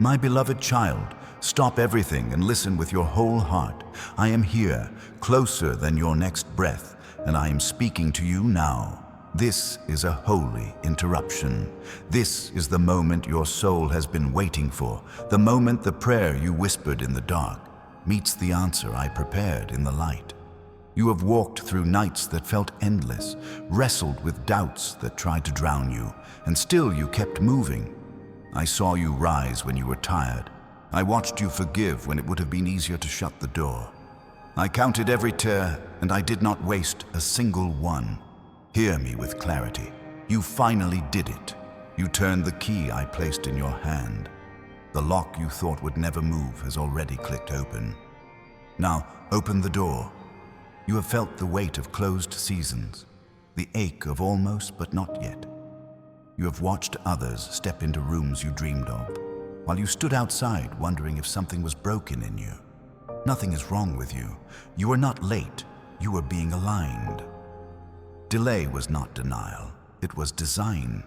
My beloved child, stop everything and listen with your whole heart. I am here, closer than your next breath, and I am speaking to you now. This is a holy interruption. This is the moment your soul has been waiting for, the moment the prayer you whispered in the dark meets the answer I prepared in the light. You have walked through nights that felt endless, wrestled with doubts that tried to drown you, and still you kept moving. I saw you rise when you were tired. I watched you forgive when it would have been easier to shut the door. I counted every tear, and I did not waste a single one. Hear me with clarity. You finally did it. You turned the key I placed in your hand. The lock you thought would never move has already clicked open. Now, open the door. You have felt the weight of closed seasons, the ache of almost but not yet. You have watched others step into rooms you dreamed of, while you stood outside wondering if something was broken in you. Nothing is wrong with you. You are not late. You were being aligned. Delay was not denial. It was design.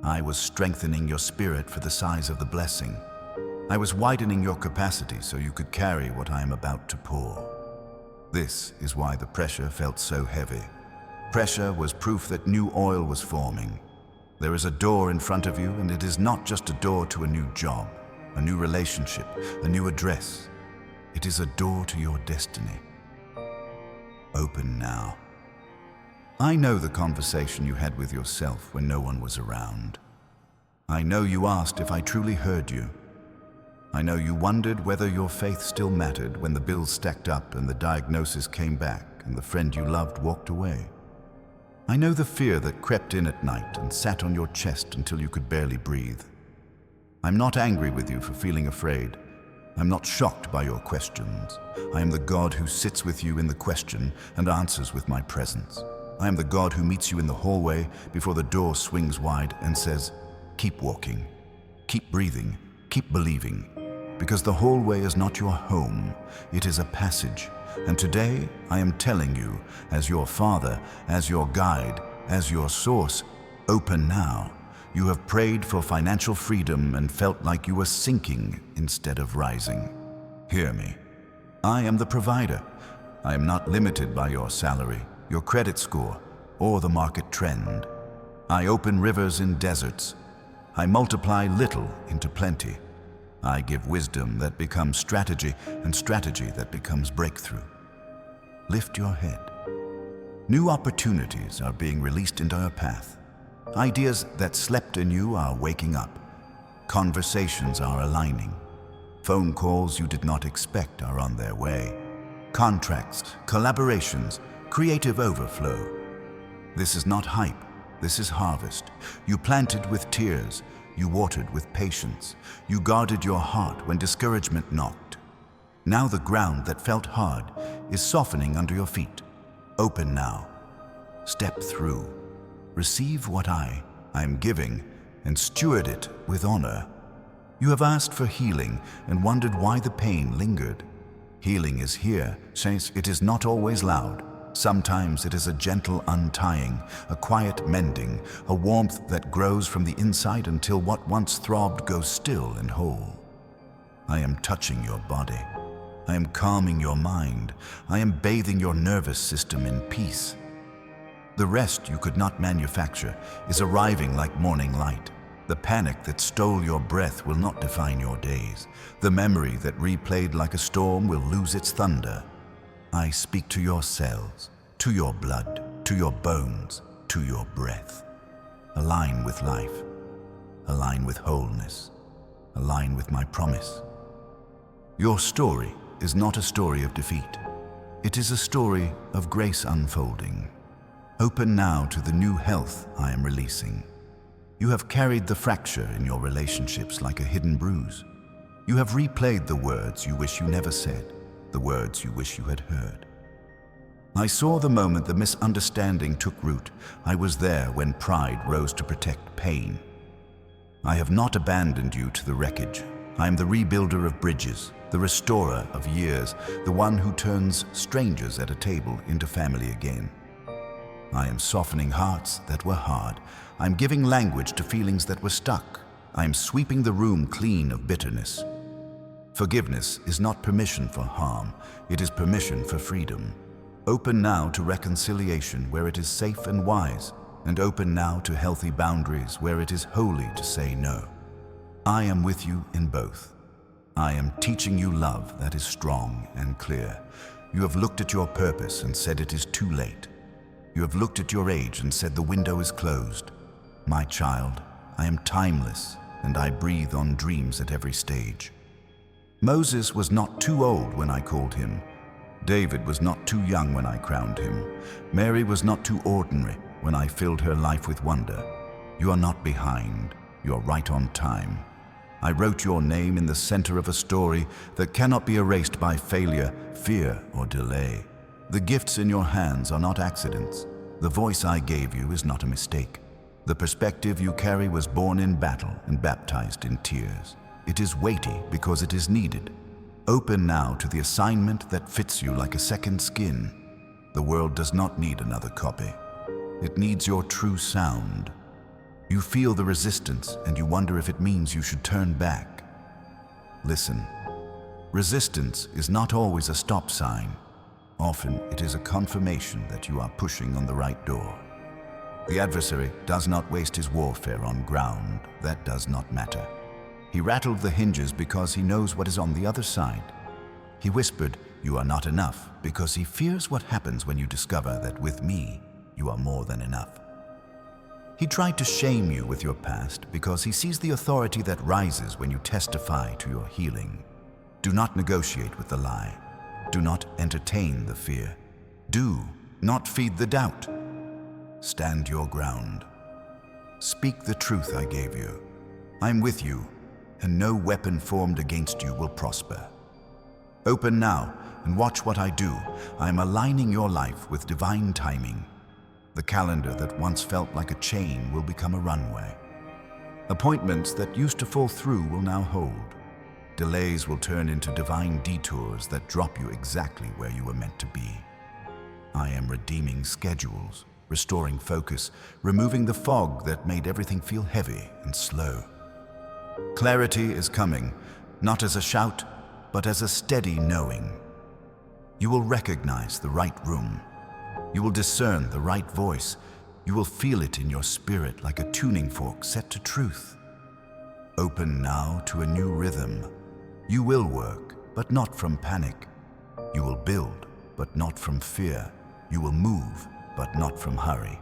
I was strengthening your spirit for the size of the blessing. I was widening your capacity so you could carry what I am about to pour. This is why the pressure felt so heavy. Pressure was proof that new oil was forming. There is a door in front of you, and it is not just a door to a new job, a new relationship, a new address. It is a door to your destiny. Open now. I know the conversation you had with yourself when no one was around. I know you asked if I truly heard you. I know you wondered whether your faith still mattered when the bills stacked up and the diagnosis came back and the friend you loved walked away. I know the fear that crept in at night and sat on your chest until you could barely breathe. I'm not angry with you for feeling afraid. I'm not shocked by your questions. I am the God who sits with you in the question and answers with my presence. I am the God who meets you in the hallway before the door swings wide and says, keep walking, keep breathing, keep believing. Because the hallway is not your home, it is a passage. And today I am telling you, as your father, as your guide, as your source, open now. You have prayed for financial freedom and felt like you were sinking instead of rising. Hear me. I am the provider. I am not limited by your salary, your credit score, or the market trend. I open rivers in deserts. I multiply little into plenty. I give wisdom that becomes strategy and strategy that becomes breakthrough. Lift your head. New opportunities are being released into your path. Ideas that slept in you are waking up. Conversations are aligning. Phone calls you did not expect are on their way. Contracts, collaborations, creative overflow. This is not hype. This is harvest. You planted with tears. You watered with patience. You guarded your heart when discouragement knocked. Now the ground that felt hard is softening under your feet. Open now. Step through. Receive what I am giving and steward it with honor. You have asked for healing and wondered why the pain lingered. Healing is here, since it is not always loud. Sometimes it is a gentle untying, a quiet mending, a warmth that grows from the inside until what once throbbed goes still and whole. I am touching your body. I am calming your mind. I am bathing your nervous system in peace. The rest you could not manufacture is arriving like morning light. The panic that stole your breath will not define your days. The memory that replayed like a storm will lose its thunder. I speak to your cells, to your blood, to your bones, to your breath. Align with life. Align with wholeness. Align with my promise. Your story is not a story of defeat. It is a story of grace unfolding. Open now to the new health I am releasing. You have carried the fracture in your relationships like a hidden bruise. You have replayed the words you wish you never said, the words you wish you had heard. I saw the moment the misunderstanding took root. I was there when pride rose to protect pain. I have not abandoned you to the wreckage. I am the rebuilder of bridges, the restorer of years, the one who turns strangers at a table into family again. I am softening hearts that were hard. I'm giving language to feelings that were stuck. I am sweeping the room clean of bitterness. Forgiveness is not permission for harm, it is permission for freedom. Open now to reconciliation where it is safe and wise, and open now to healthy boundaries where it is holy to say no. I am with you in both. I am teaching you love that is strong and clear. You have looked at your purpose and said it is too late. You have looked at your age and said the window is closed. My child, I am timeless, and I breathe on dreams at every stage. Moses was not too old when I called him. David was not too young when I crowned him. Mary was not too ordinary when I filled her life with wonder. You are not behind, you are right on time. I wrote your name in the center of a story that cannot be erased by failure, fear, or delay. The gifts in your hands are not accidents. The voice I gave you is not a mistake. The perspective you carry was born in battle and baptized in tears. It is weighty because it is needed. Open now to the assignment that fits you like a second skin. The world does not need another copy. It needs your true sound. You feel the resistance and you wonder if it means you should turn back. Listen, resistance is not always a stop sign. Often it is a confirmation that you are pushing on the right door. The adversary does not waste his warfare on ground that does not matter. He rattled the hinges because he knows what is on the other side. He whispered, "You are not enough," because he fears what happens when you discover that with me, you are more than enough. He tried to shame you with your past because he sees the authority that rises when you testify to your healing. Do not negotiate with the lie. Do not entertain the fear. Do not feed the doubt. Stand your ground. Speak the truth I gave you. I am with you, and no weapon formed against you will prosper. Open now and watch what I do. I am aligning your life with divine timing. The calendar that once felt like a chain will become a runway. Appointments that used to fall through will now hold. Delays will turn into divine detours that drop you exactly where you were meant to be. I am redeeming schedules, restoring focus, removing the fog that made everything feel heavy and slow. Clarity is coming, not as a shout, but as a steady knowing. You will recognize the right room. You will discern the right voice. You will feel it in your spirit like a tuning fork set to truth. Open now to a new rhythm. You will work, but not from panic. You will build, but not from fear. You will move, but not from hurry.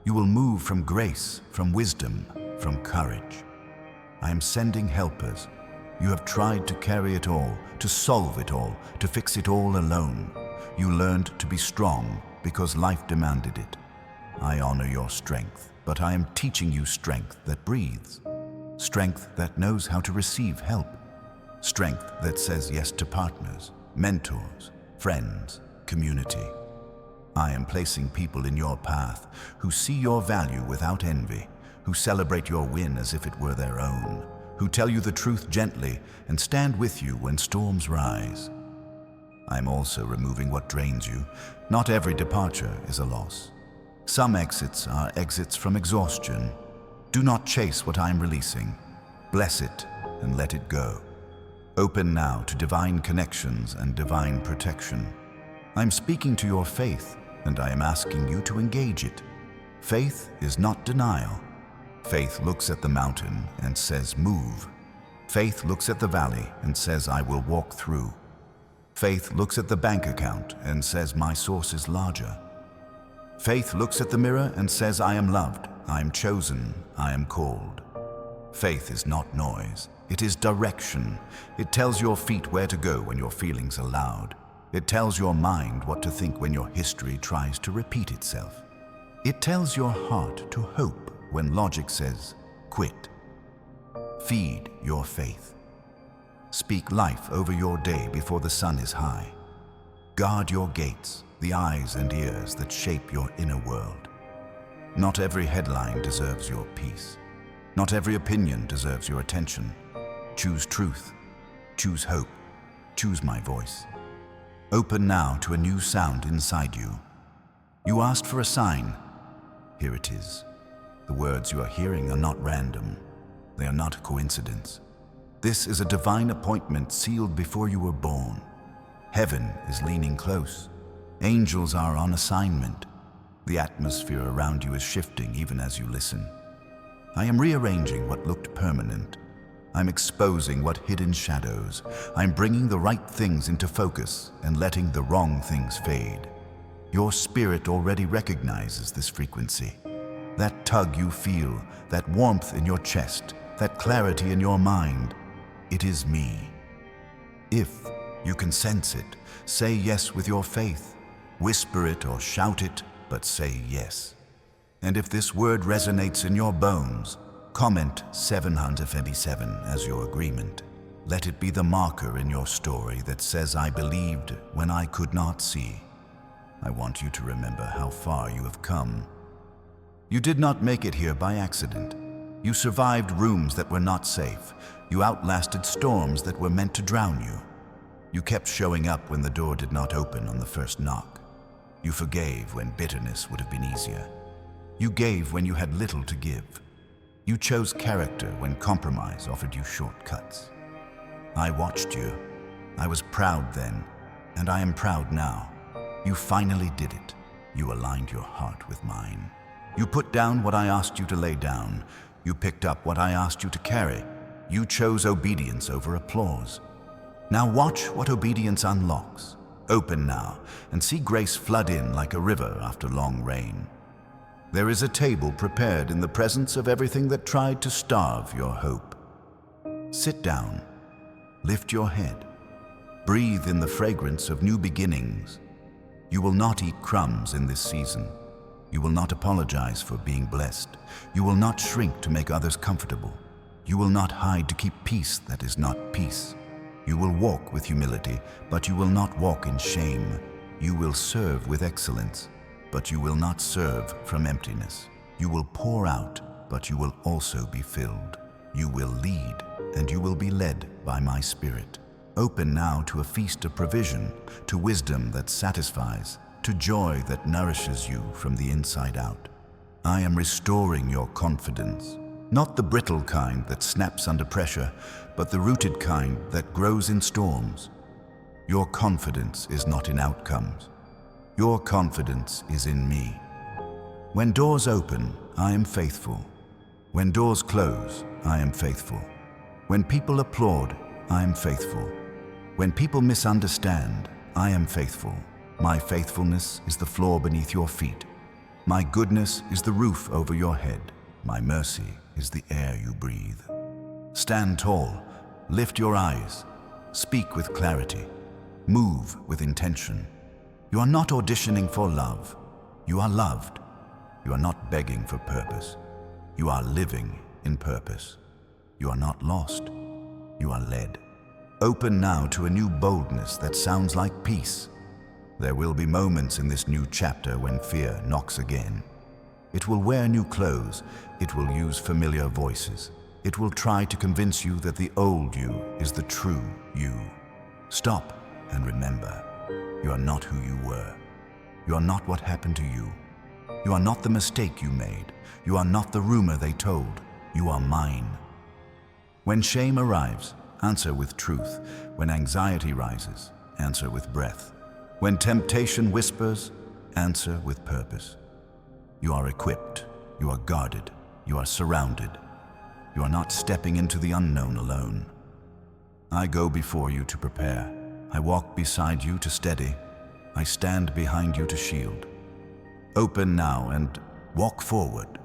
You will move from grace, from wisdom, from courage. I am sending helpers. You have tried to carry it all, to solve it all, to fix it all alone. You learned to be strong because life demanded it. I honor your strength, but I am teaching you strength that breathes. Strength that knows how to receive help. Strength that says yes to partners, mentors, friends, community. I am placing people in your path who see your value without envy, who celebrate your win as if it were their own, who tell you the truth gently and stand with you when storms rise. I'm also removing what drains you. Not every departure is a loss. Some exits are exits from exhaustion. Do not chase what I'm releasing. Bless it and let it go. Open now to divine connections and divine protection. I'm speaking to your faith, and I am asking you to engage it. Faith is not denial. Faith looks at the mountain and says, move. Faith looks at the valley and says, I will walk through. Faith looks at the bank account and says, my source is larger. Faith looks at the mirror and says, I am loved, I am chosen, I am called. Faith is not noise, it is direction. It tells your feet where to go when your feelings are loud. It tells your mind what to think when your history tries to repeat itself. It tells your heart to hope when logic says, quit. Feed your faith. Speak life over your day before the sun is high. Guard your gates, the eyes and ears that shape your inner world. Not every headline deserves your peace. Not every opinion deserves your attention. Choose truth. Choose hope. Choose my voice. Open now to a new sound inside you. You asked for a sign. Here it is. The words you are hearing are not random. They are not a coincidence. This is a divine appointment sealed before you were born. Heaven is leaning close. Angels are on assignment. The atmosphere around you is shifting even as you listen. I am rearranging what looked permanent. I'm exposing what hid in shadows. I'm bringing the right things into focus and letting the wrong things fade. Your spirit already recognizes this frequency. That tug you feel, that warmth in your chest, that clarity in your mind, it is me. If you can sense it, say yes with your faith. Whisper it or shout it, but say yes. And if this word resonates in your bones, comment 727 as your agreement. Let it be the marker in your story that says, I believed when I could not see. I want you to remember how far you have come. You did not make it here by accident. You survived rooms that were not safe. You outlasted storms that were meant to drown you. You kept showing up when the door did not open on the first knock. You forgave when bitterness would have been easier. You gave when you had little to give. You chose character when compromise offered you shortcuts. I watched you. I was proud then, and I am proud now. You finally did it. You aligned your heart with mine. You put down what I asked you to lay down. You picked up what I asked you to carry. You chose obedience over applause. Now watch what obedience unlocks. Open now and see grace flood in like a river after long rain. There is a table prepared in the presence of everything that tried to starve your hope. Sit down. Lift your head. Breathe in the fragrance of new beginnings. You will not eat crumbs in this season. You will not apologize for being blessed. You will not shrink to make others comfortable. You will not hide to keep peace that is not peace. You will walk with humility, but you will not walk in shame. You will serve with excellence, but you will not serve from emptiness. You will pour out, but you will also be filled. You will lead, and you will be led by my Spirit. Open now to a feast of provision, to wisdom that satisfies, to joy that nourishes you from the inside out. I am restoring your confidence, not the brittle kind that snaps under pressure, but the rooted kind that grows in storms. Your confidence is not in outcomes. Your confidence is in me. When doors open, I am faithful. When doors close, I am faithful. When people applaud, I am faithful. When people misunderstand, I am faithful. My faithfulness is the floor beneath your feet. My goodness is the roof over your head. My mercy is the air you breathe. Stand tall, lift your eyes, speak with clarity, move with intention. You are not auditioning for love. You are loved. You are not begging for purpose. You are living in purpose. You are not lost. You are led. Open now to a new boldness that sounds like peace. There will be moments in this new chapter when fear knocks again. It will wear new clothes. It will use familiar voices. It will try to convince you that the old you is the true you. Stop and remember, you are not who you were. You are not what happened to you. You are not the mistake you made. You are not the rumor they told. You are mine. When shame arrives, answer with truth. When anxiety rises, answer with breath. When temptation whispers, answer with purpose. You are equipped. You are guarded. You are surrounded. You are not stepping into the unknown alone. I go before you to prepare. I walk beside you to steady. I stand behind you to shield. Open now and walk forward.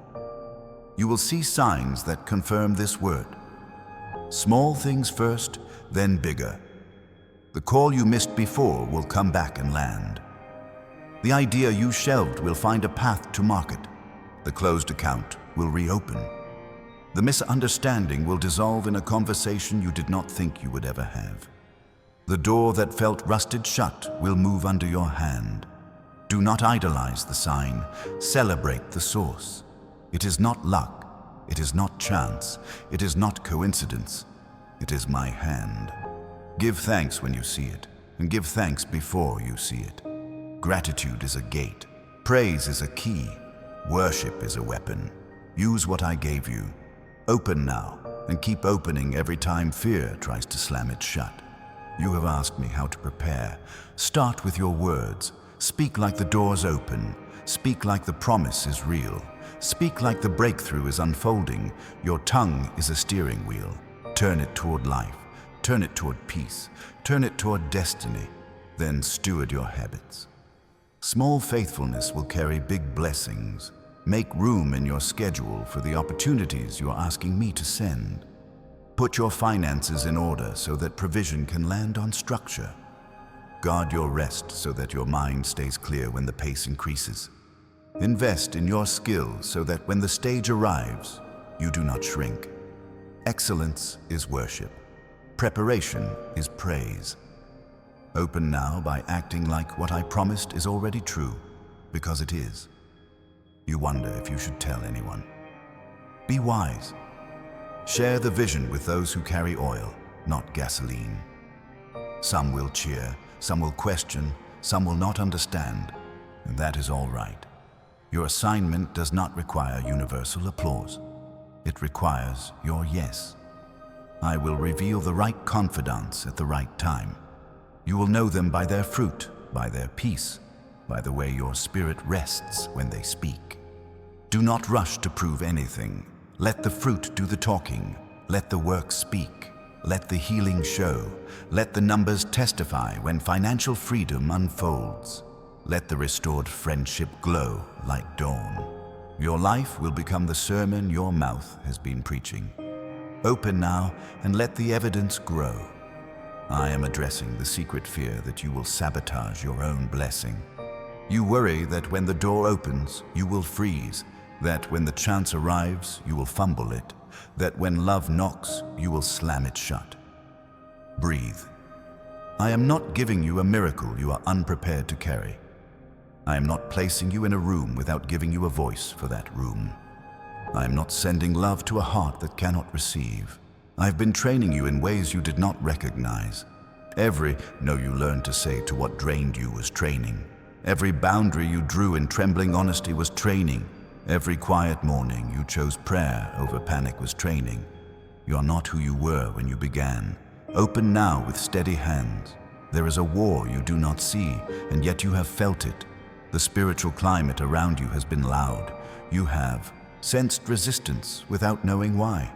You will see signs that confirm this word. Small things first, then bigger. The call you missed before will come back and land. The idea you shelved will find a path to market. The closed account will reopen. The misunderstanding will dissolve in a conversation you did not think you would ever have. The door that felt rusted shut will move under your hand. Do not idolize the sign, celebrate the source. It is not luck, it is not chance, it is not coincidence, it is my hand. Give thanks when you see it, and give thanks before you see it. Gratitude is a gate, praise is a key, worship is a weapon. Use what I gave you. Open now, and keep opening every time fear tries to slam it shut. You have asked me how to prepare. Start with your words. Speak like the door's open. Speak like the promise is real. Speak like the breakthrough is unfolding. Your tongue is a steering wheel. Turn it toward life. Turn it toward peace. Turn it toward destiny. Then steward your habits. Small faithfulness will carry big blessings. Make room in your schedule for the opportunities you're asking me to send. Put your finances in order so that provision can land on structure. Guard your rest so that your mind stays clear when the pace increases. Invest in your skills so that when the stage arrives, you do not shrink. Excellence is worship. Preparation is praise. Open now by acting like what I promised is already true, because it is. You wonder if you should tell anyone. Be wise. Share the vision with those who carry oil, not gasoline. Some will cheer, some will question, some will not understand, and that is all right. Your assignment does not require universal applause. It requires your yes. I will reveal the right confidants at the right time. You will know them by their fruit, by their peace, by the way your spirit rests when they speak. Do not rush to prove anything. Let the fruit do the talking. Let the work speak. Let the healing show. Let the numbers testify when financial freedom unfolds. Let the restored friendship glow like dawn. Your life will become the sermon your mouth has been preaching. Open now and let the evidence grow. I am addressing the secret fear that you will sabotage your own blessing. You worry that when the door opens, you will freeze, that when the chance arrives, you will fumble it, that when love knocks, you will slam it shut. Breathe. I am not giving you a miracle you are unprepared to carry. I am not placing you in a room without giving you a voice for that room. I am not sending love to a heart that cannot receive. I've been training you in ways you did not recognize. Every no you learned to say to what drained you was training. Every boundary you drew in trembling honesty was training. Every quiet morning you chose prayer over panic was training. You are not who you were when you began. Open now with steady hands. There is a war you do not see, and yet you have felt it. The spiritual climate around you has been loud. You have sensed resistance without knowing why.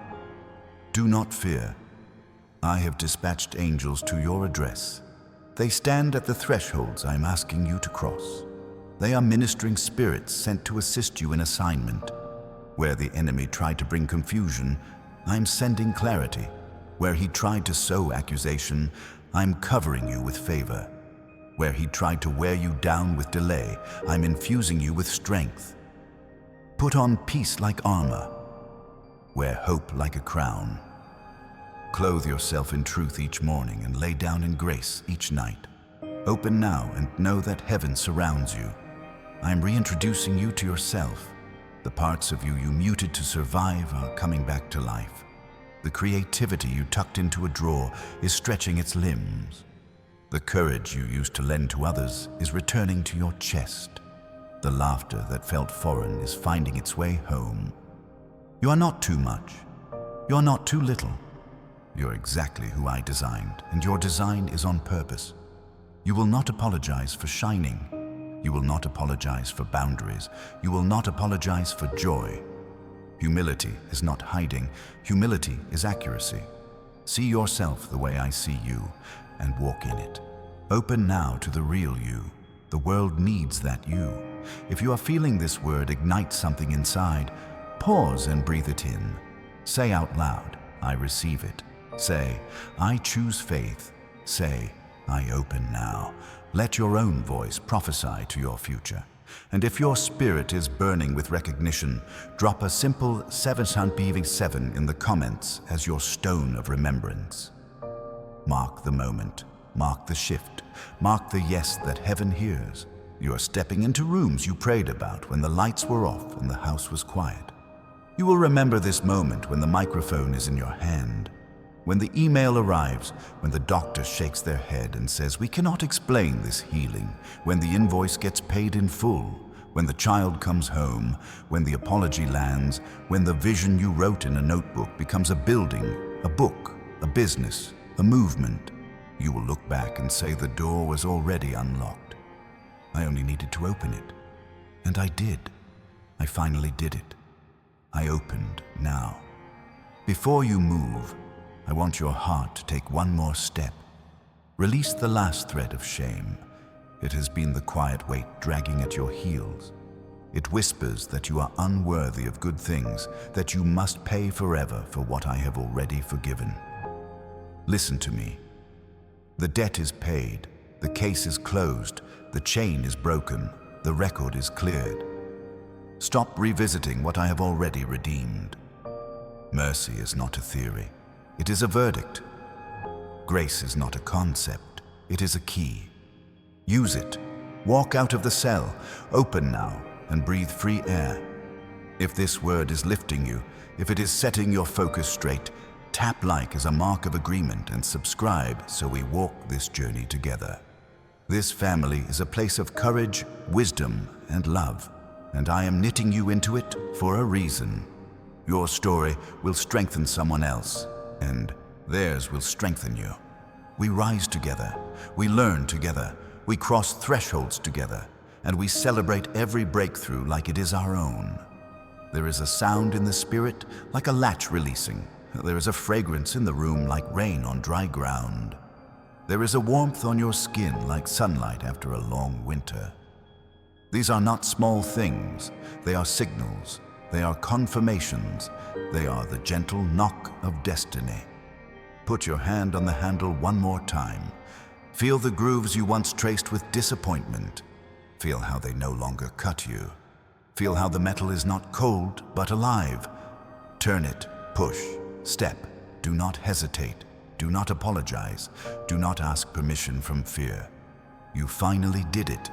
Do not fear. I have dispatched angels to your address. They stand at the thresholds I am asking you to cross. They are ministering spirits sent to assist you in assignment. Where the enemy tried to bring confusion, I am sending clarity. Where he tried to sow accusation, I am covering you with favor. Where he tried to wear you down with delay, I am infusing you with strength. Put on peace like armor. Wear hope like a crown. Clothe yourself in truth each morning and lay down in grace each night. Open now and know that heaven surrounds you. I am reintroducing you to yourself. The parts of you you muted to survive are coming back to life. The creativity you tucked into a drawer is stretching its limbs. The courage you used to lend to others is returning to your chest. The laughter that felt foreign is finding its way home. You are not too much. You are not too little. You're exactly who I designed, and your design is on purpose. You will not apologize for shining. You will not apologize for boundaries. You will not apologize for joy. Humility is not hiding. Humility is accuracy. See yourself the way I see you, and walk in it. Open now to the real you. The world needs that you. If you are feeling this word ignite something inside, pause and breathe it in. Say out loud, I receive it. Say, I choose faith. Say, I open now. Let your own voice prophesy to your future. And if your spirit is burning with recognition, drop a simple 777 in the comments as your stone of remembrance. Mark the moment. Mark the shift. Mark the yes that heaven hears. You are stepping into rooms you prayed about when the lights were off and the house was quiet. You will remember this moment when the microphone is in your hand, when the email arrives, when the doctor shakes their head and says, we cannot explain this healing, when the invoice gets paid in full, When the child comes home, when the apology lands, when the vision you wrote in a notebook becomes a building, a book, a business, a movement, you will look back and say the door was already unlocked. I only needed to open it. And I did. I finally did it. I opened now. Before you move, I want your heart to take one more step. Release the last thread of shame. It has been the quiet weight dragging at your heels. It whispers that you are unworthy of good things, that you must pay forever for what I have already forgiven. Listen to me. The debt is paid, the case is closed, the chain is broken, the record is cleared. Stop revisiting what I have already redeemed. Mercy is not a theory, it is a verdict. Grace is not a concept, it is a key. Use it. Walk out of the cell, open now, and breathe free air. If this word is lifting you, if it is setting your focus straight, tap like as a mark of agreement and subscribe so we walk this journey together. This family is a place of courage, wisdom, and love, and I am knitting you into it for a reason. Your story will strengthen someone else, and theirs will strengthen you. We rise together, we learn together, we cross thresholds together, and we celebrate every breakthrough like it is our own. There is a sound in the spirit like a latch releasing. There is a fragrance in the room like rain on dry ground. There is a warmth on your skin like sunlight after a long winter. These are not small things. They are signals. They are confirmations. They are the gentle knock of destiny. Put your hand on the handle one more time. Feel the grooves you once traced with disappointment. Feel how they no longer cut you. Feel how the metal is not cold, but alive. Turn it, push, step. Do not hesitate. Do not apologize. Do not ask permission from fear. You finally did it.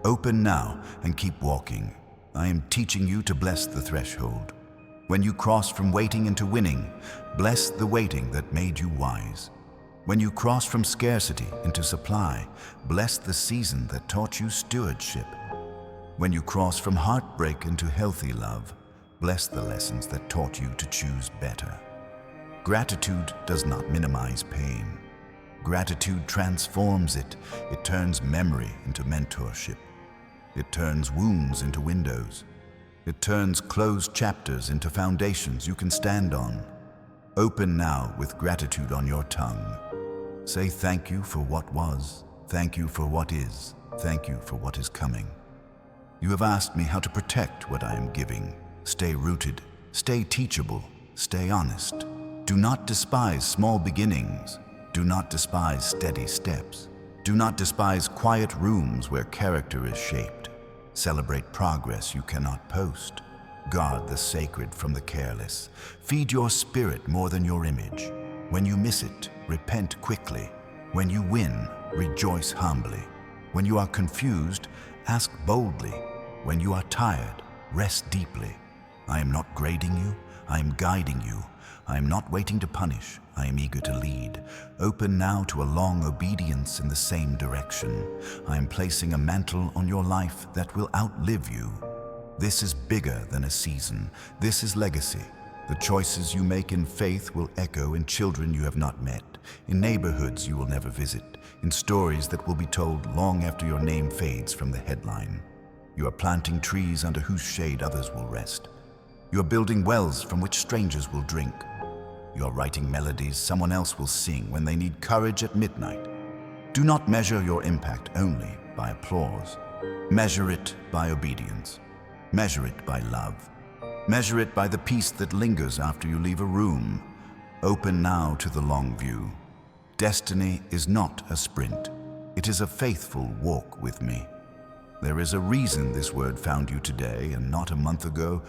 Open now and keep walking. I am teaching you to bless the threshold. When you cross from waiting into winning, bless the waiting that made you wise. When you cross from scarcity into supply, bless the season that taught you stewardship. When you cross from heartbreak into healthy love, bless the lessons that taught you to choose better. Gratitude does not minimize pain. Gratitude transforms it. It turns memory into mentorship. It turns wounds into windows. It turns closed chapters into foundations you can stand on. Open now with gratitude on your tongue. Say thank you for what was, thank you for what is, thank you for what is coming. You have asked me how to protect what I am giving. Stay rooted, stay teachable, stay honest. Do not despise small beginnings. Do not despise steady steps. Do not despise quiet rooms where character is shaped. Celebrate progress you cannot post. Guard the sacred from the careless. Feed your spirit more than your image. When you miss it, repent quickly. When you win, rejoice humbly. When you are confused, ask boldly. When you are tired, rest deeply. I am not grading you, I am guiding you. I am not waiting to punish, I am eager to lead. Open now to a long obedience in the same direction. I am placing a mantle on your life that will outlive you. This is bigger than a season. This is legacy. The choices you make in faith will echo in children you have not met, in neighborhoods you will never visit, in stories that will be told long after your name fades from the headline. You are planting trees under whose shade others will rest. You are building wells from which strangers will drink. You are writing melodies someone else will sing when they need courage at midnight. Do not measure your impact only by applause. Measure it by obedience. Measure it by love. Measure it by the peace that lingers after you leave a room. Open now to the long view. Destiny is not a sprint. It is a faithful walk with me. There is a reason this word found you today and not a month ago,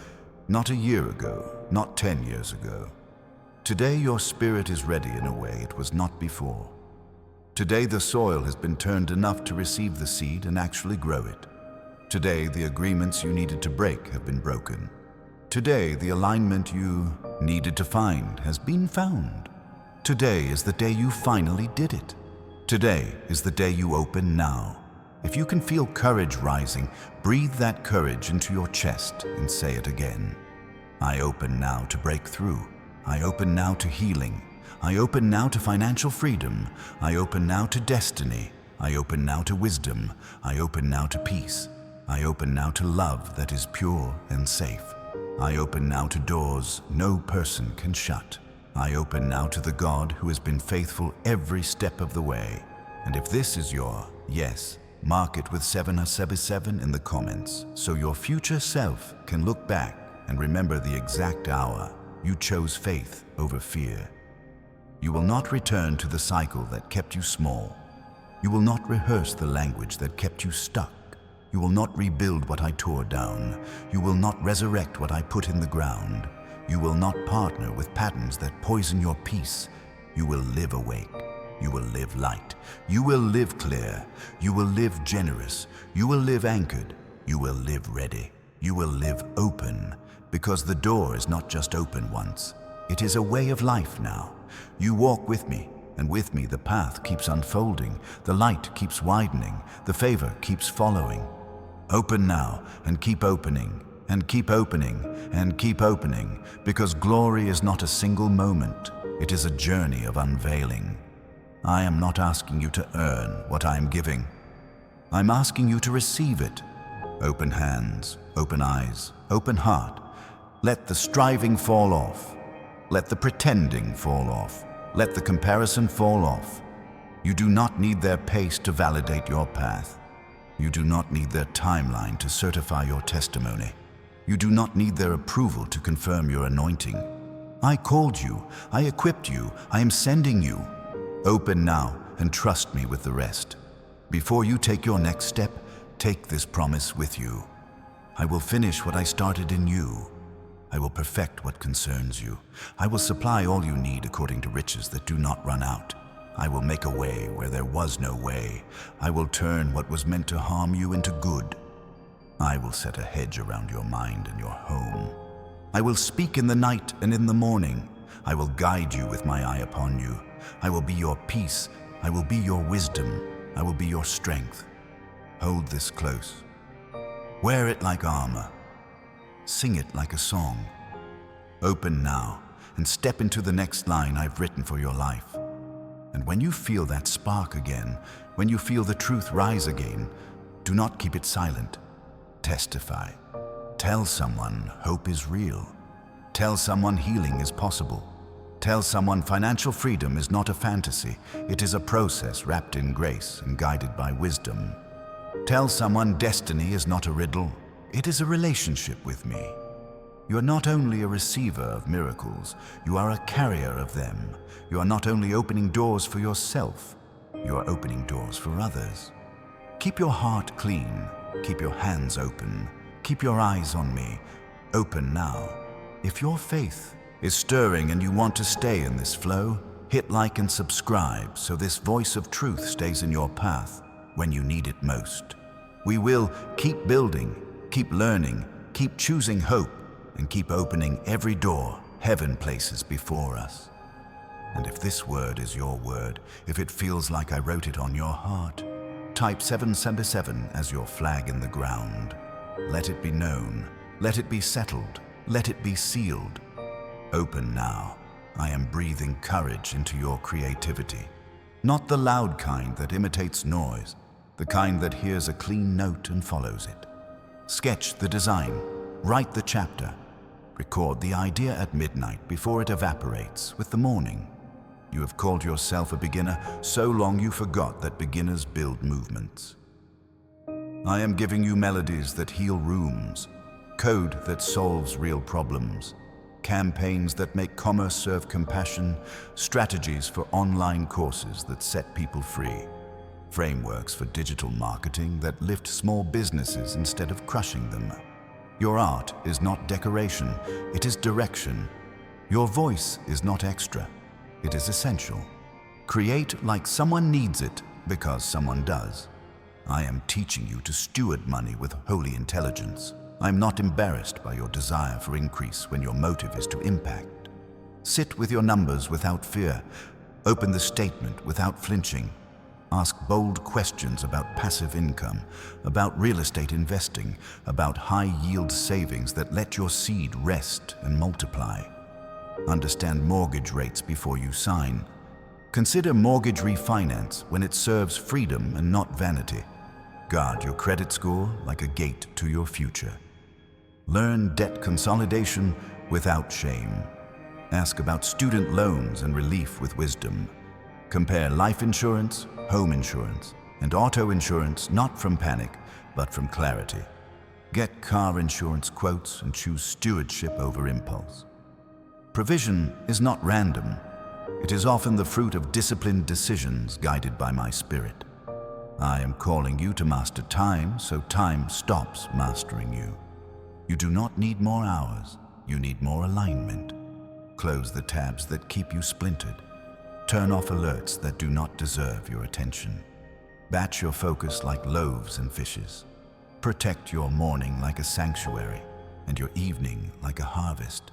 not a year ago, not 10 years ago. Today your spirit is ready in a way it was not before. Today the soil has been turned enough to receive the seed and actually grow it. Today the agreements you needed to break have been broken. Today the alignment you needed to find has been found. Today is the day you finally did it. Today is the day you open now. If you can feel courage rising, breathe that courage into your chest and say it again. I open now to breakthrough. I open now to healing. I open now to financial freedom. I open now to destiny. I open now to wisdom. I open now to peace. I open now to love that is pure and safe. I open now to doors no person can shut. I open now to the God who has been faithful every step of the way. And if this is your yes, mark it with 777 in the comments so your future self can look back and remember the exact hour you chose faith over fear. You will not return to the cycle that kept you small. You will not rehearse the language that kept you stuck. You will not rebuild what I tore down. You will not resurrect what I put in the ground. You will not partner with patterns that poison your peace. You will live awake. You will live light. You will live clear. You will live generous. You will live anchored. You will live ready. You will live open, because the door is not just open once. It is a way of life now. You walk with me, and with me the path keeps unfolding, the light keeps widening, the favor keeps following. Open now, and keep opening, and keep opening, and keep opening, because glory is not a single moment. It is a journey of unveiling. I am not asking you to earn what I am giving. I'm asking you to receive it. Open hands, open eyes, open heart. Let the striving fall off. Let the pretending fall off. Let the comparison fall off. You do not need their pace to validate your path. You do not need their timeline to certify your testimony. You do not need their approval to confirm your anointing. I called you. I equipped you. I am sending you. Open now and trust me with the rest. Before you take your next step, take this promise with you. I will finish what I started in you. I will perfect what concerns you. I will supply all you need according to riches that do not run out. I will make a way where there was no way. I will turn what was meant to harm you into good. I will set a hedge around your mind and your home. I will speak in the night and in the morning. I will guide you with my eye upon you. I will be your peace. I will be your wisdom. I will be your strength. Hold this close. Wear it like armor. Sing it like a song. Open now and step into the next line I've written for your life. And when you feel that spark again, when you feel the truth rise again, do not keep it silent. Testify. Tell someone hope is real. Tell someone healing is possible. Tell someone financial freedom is not a fantasy. It is a process wrapped in grace and guided by wisdom. Tell someone destiny is not a riddle. It is a relationship with me. You are not only a receiver of miracles, you are a carrier of them. You are not only opening doors for yourself, you are opening doors for others. Keep your heart clean. Keep your hands open. Keep your eyes on me. Open now. If your faith is stirring and you want to stay in this flow, hit like and subscribe so this voice of truth stays in your path when you need it most. We will keep building, keep learning, keep choosing hope, and keep opening every door heaven places before us. And if this word is your word, if it feels like I wrote it on your heart, type 777 as your flag in the ground. Let it be known, let it be settled, let it be sealed. Open now. I am breathing courage into your creativity. Not the loud kind that imitates noise, the kind that hears a clean note and follows it. Sketch the design, write the chapter, record the idea at midnight before it evaporates with the morning. You have called yourself a beginner so long you forgot that beginners build movements. I am giving you melodies that heal rooms, code that solves real problems, campaigns that make commerce serve compassion, strategies for online courses that set people free, frameworks for digital marketing that lift small businesses instead of crushing them. Your art is not decoration, it is direction. Your voice is not extra, it is essential. Create like someone needs it because someone does. I am teaching you to steward money with holy intelligence. I'm not embarrassed by your desire for increase when your motive is to impact. Sit with your numbers without fear. Open the statement without flinching. Ask bold questions about passive income, about real estate investing, about high-yield savings that let your seed rest and multiply. Understand mortgage rates before you sign. Consider mortgage refinance when it serves freedom and not vanity. Guard your credit score like a gate to your future. Learn debt consolidation without shame. Ask about student loans and relief with wisdom. Compare life insurance, home insurance, and auto insurance not from panic, but from clarity. Get car insurance quotes and choose stewardship over impulse. Provision is not random. It is often the fruit of disciplined decisions guided by my spirit. I am calling you to master time, so time stops mastering you. You do not need more hours, you need more alignment. Close the tabs that keep you splintered. Turn off alerts that do not deserve your attention. Batch your focus like loaves and fishes. Protect your morning like a sanctuary and your evening like a harvest.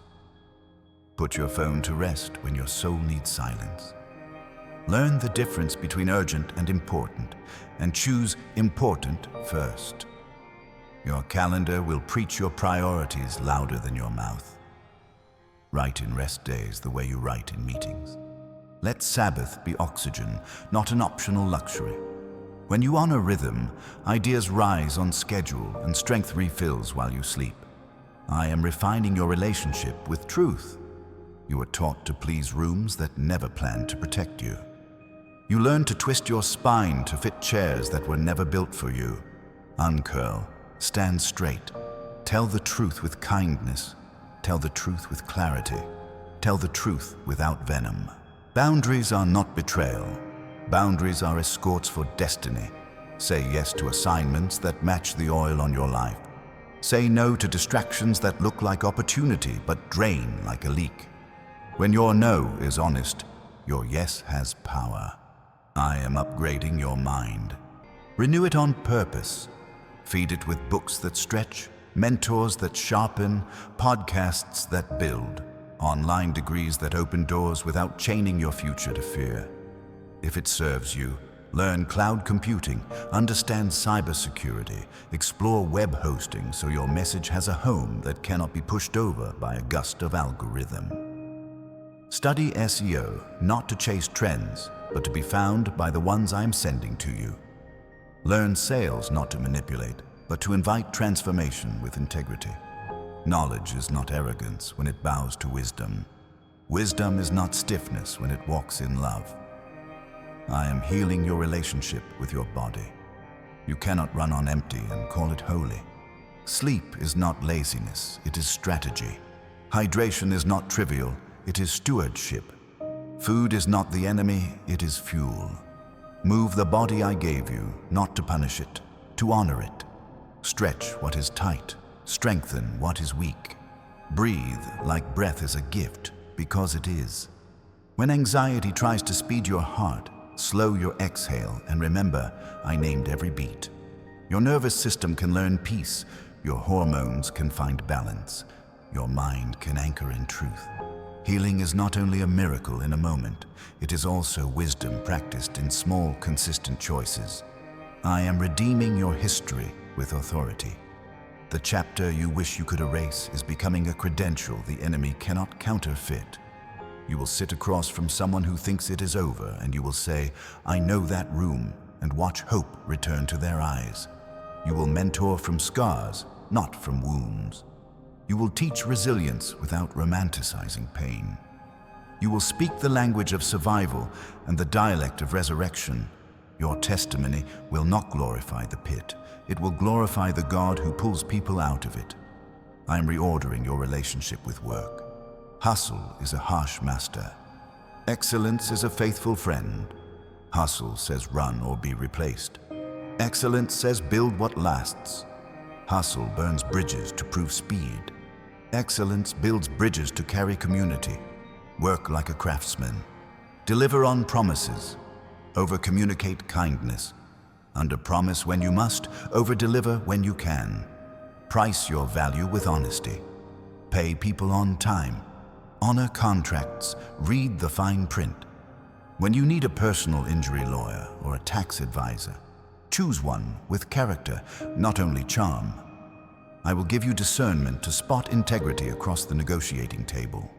Put your phone to rest when your soul needs silence. Learn the difference between urgent and important, and choose important first. Your calendar will preach your priorities louder than your mouth. Write in rest days the way you write in meetings. Let Sabbath be oxygen, not an optional luxury. When you honor rhythm, ideas rise on schedule and strength refills while you sleep. I am refining your relationship with truth. You are taught to please rooms that never planned to protect you. You learn to twist your spine to fit chairs that were never built for you. Uncurl. Stand straight. Tell the truth with kindness. Tell the truth with clarity. Tell the truth without venom. Boundaries are not betrayal. Boundaries are escorts for destiny. Say yes to assignments that match the oil on your life. Say no to distractions that look like opportunity but drain like a leak. When your no is honest, your yes has power. I am upgrading your mind. Renew it on purpose. Feed it with books that stretch, mentors that sharpen, podcasts that build, online degrees that open doors without chaining your future to fear. If it serves you, learn cloud computing, understand cybersecurity, explore web hosting so your message has a home that cannot be pushed over by a gust of algorithm. Study SEO, not to chase trends, but to be found by the ones I am sending to you. Learn sales not to manipulate, but to invite transformation with integrity. Knowledge is not arrogance when it bows to wisdom. Wisdom is not stiffness when it walks in love. I am healing your relationship with your body. You cannot run on empty and call it holy. Sleep is not laziness, it is strategy. Hydration is not trivial, it is stewardship. Food is not the enemy, it is fuel. Move the body I gave you, not to punish it, to honor it. Stretch what is tight, strengthen what is weak. Breathe like breath is a gift, because it is. When anxiety tries to speed your heart, slow your exhale and remember, I named every beat. Your nervous system can learn peace, your hormones can find balance, your mind can anchor in truth. Healing is not only a miracle in a moment, it is also wisdom practiced in small, consistent choices. I am redeeming your history with authority. The chapter you wish you could erase is becoming a credential the enemy cannot counterfeit. You will sit across from someone who thinks it is over, and you will say, I know that room, and watch hope return to their eyes. You will mentor from scars, not from wounds. You will teach resilience without romanticizing pain. You will speak the language of survival and the dialect of resurrection. Your testimony will not glorify the pit. It will glorify the God who pulls people out of it. I am reordering your relationship with work. Hustle is a harsh master. Excellence is a faithful friend. Hustle says run or be replaced. Excellence says build what lasts. Hustle burns bridges to prove speed. Excellence builds bridges to carry community. Work like a craftsman. Deliver on promises. Over-communicate kindness. Under-promise when you must, over-deliver when you can. Price your value with honesty. Pay people on time. Honor contracts. Read the fine print. When you need a personal injury lawyer or a tax advisor, choose one with character, not only charm. I will give you discernment to spot integrity across the negotiating table.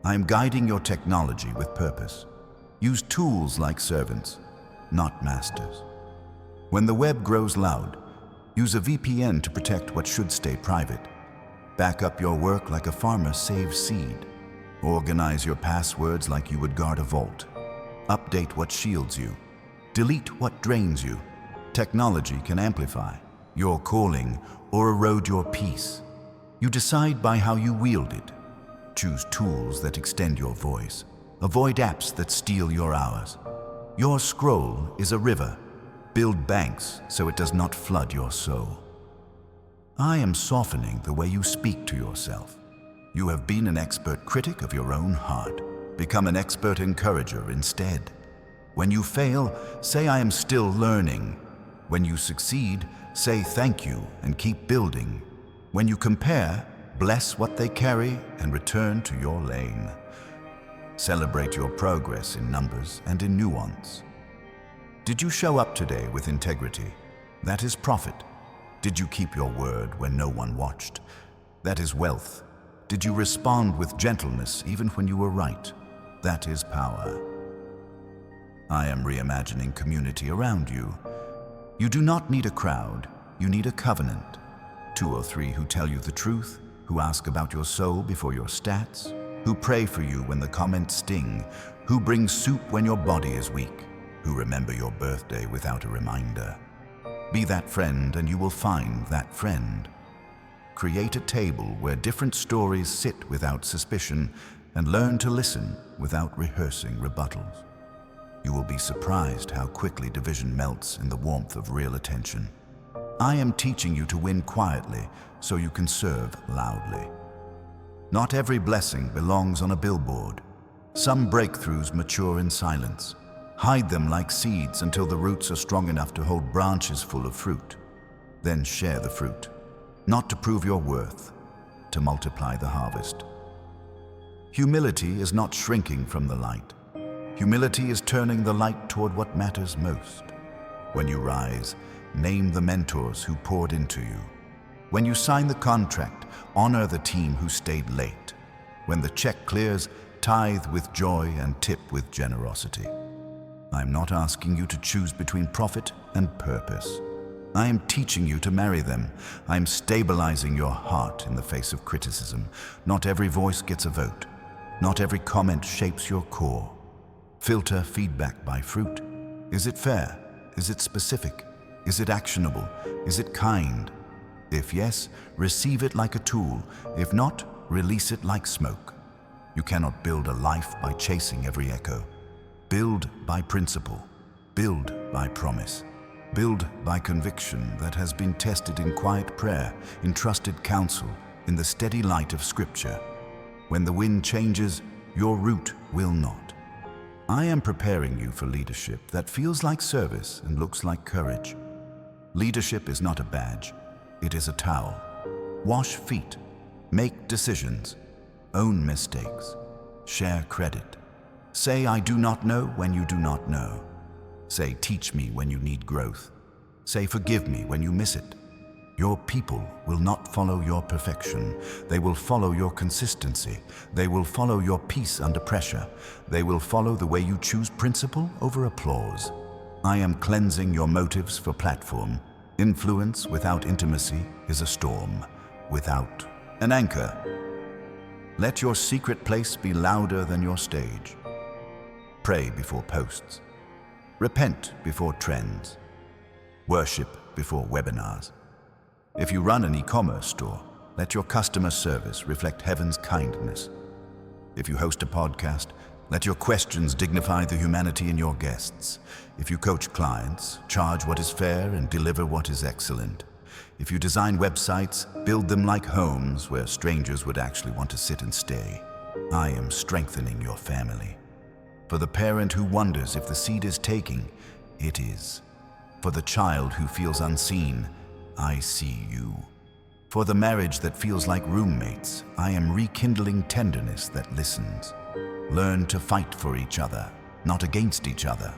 I am guiding your technology with purpose. Use tools like servants, not masters. When the web grows loud, use a VPN to protect what should stay private. Back up your work like a farmer saves seed. Organize your passwords like you would guard a vault. Update what shields you. Delete what drains you. Technology can amplify your calling or erode your peace. You decide by how you wield it. Choose tools that extend your voice. Avoid apps that steal your hours. Your scroll is a river. Build banks so it does not flood your soul. I am softening the way you speak to yourself. You have been an expert critic of your own heart. Become an expert encourager instead. When you fail, say I am still learning. When you succeed, say thank you and keep building. When you compare, bless what they carry and return to your lane. Celebrate your progress in numbers and in nuance. Did you show up today with integrity? That is profit. Did you keep your word when no one watched? That is wealth. Did you respond with gentleness even when you were right? That is power. I am reimagining community around you. You do not need a crowd, you need a covenant. 2 or 3 who tell you the truth, who ask about your soul before your stats, who pray for you when the comments sting, who bring soup when your body is weak, who remember your birthday without a reminder. Be that friend and you will find that friend. Create a table where different stories sit without suspicion and learn to listen without rehearsing rebuttals. You will be surprised how quickly division melts in the warmth of real attention. I am teaching you to win quietly so you can serve loudly. Not every blessing belongs on a billboard. Some breakthroughs mature in silence. Hide them like seeds until the roots are strong enough to hold branches full of fruit. Then share the fruit, not to prove your worth, to multiply the harvest. Humility is not shrinking from the light. Humility is turning the light toward what matters most. When you rise, name the mentors who poured into you. When you sign the contract, honor the team who stayed late. When the check clears, tithe with joy and tip with generosity. I'm not asking you to choose between profit and purpose. I am teaching you to marry them. I am stabilizing your heart in the face of criticism. Not every voice gets a vote. Not every comment shapes your core. Filter feedback by fruit. Is it fair? Is it specific? Is it actionable? Is it kind? If yes, receive it like a tool. If not, release it like smoke. You cannot build a life by chasing every echo. Build by principle. Build by promise. Build by conviction that has been tested in quiet prayer, in trusted counsel, in the steady light of Scripture. When the wind changes, your root will not. I am preparing you for leadership that feels like service and looks like courage. Leadership is not a badge, it is a towel. Wash feet, make decisions, own mistakes, share credit. Say, I do not know when you do not know. Say, teach me when you need growth. Say, forgive me when you miss it. Your people will not follow your perfection. They will follow your consistency. They will follow your peace under pressure. They will follow the way you choose principle over applause. I am cleansing your motives for platform. Influence without intimacy is a storm, without an anchor. Let your secret place be louder than your stage. Pray before posts. Repent before trends. Worship before webinars. If you run an e-commerce store, let your customer service reflect heaven's kindness. If you host a podcast, let your questions dignify the humanity in your guests. If you coach clients, charge what is fair and deliver what is excellent. If you design websites, build them like homes where strangers would actually want to sit and stay. I am strengthening your family. For the parent who wonders if the seed is taking, it is. For the child who feels unseen, I see you. For the marriage that feels like roommates, I am rekindling tenderness that listens. Learn to fight for each other. not against each other.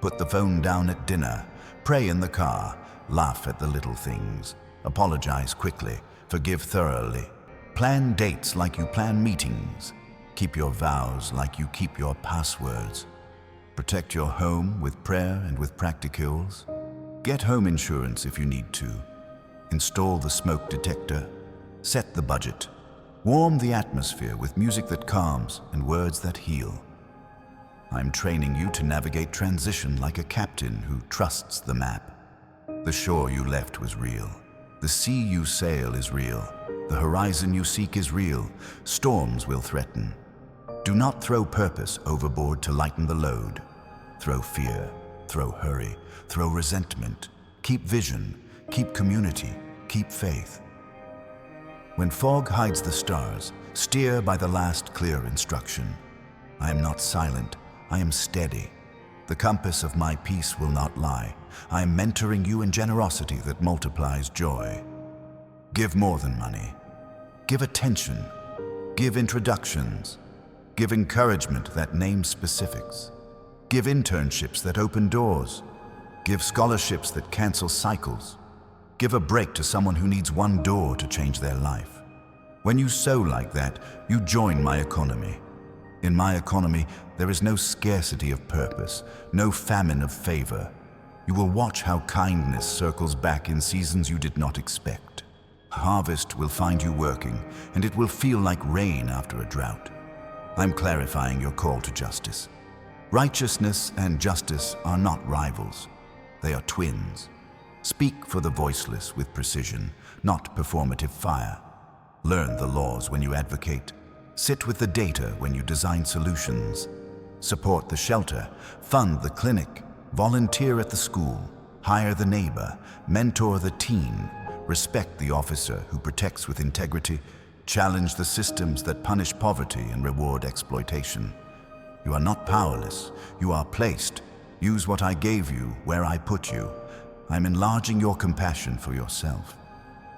Put the phone down at dinner, pray in the car, laugh at the little things, apologize quickly, forgive thoroughly. Plan dates like you plan meetings. Keep your vows like you keep your passwords. Protect your home with prayer and with practicals. Get home insurance if you need to. Install the smoke detector. Set the budget. Warm the atmosphere with music that calms and words that heal. I'm training you to navigate transition like a captain who trusts the map. The shore you left was real. The sea you sail is real. The horizon you seek is real. Storms will threaten. Do not throw purpose overboard to lighten the load. Throw fear, throw hurry, throw resentment. Keep vision, keep community, keep faith. When fog hides the stars, steer by the last clear instruction. I am not silent, I am steady. The compass of my peace will not lie. I am mentoring you in generosity that multiplies joy. Give more than money. Give attention. Give introductions. Give encouragement that names specifics. Give internships that open doors. Give scholarships that cancel cycles. Give a break to someone who needs one door to change their life. When you sow like that, you join my economy. In my economy, there is no scarcity of purpose, no famine of favor. You will watch how kindness circles back in seasons you did not expect. Harvest will find you working, and it will feel like rain after a drought. I'm clarifying your call to justice. Righteousness and justice are not rivals. They are twins. Speak for the voiceless with precision, not performative fire. Learn the laws when you advocate. Sit with the data when you design solutions. Support the shelter, fund the clinic, volunteer at the school, hire the neighbor, mentor the teen, respect the officer who protects with integrity, challenge the systems that punish poverty and reward exploitation. You are not powerless, you are placed. Use what I gave you where I put you. I'm enlarging your compassion for yourself.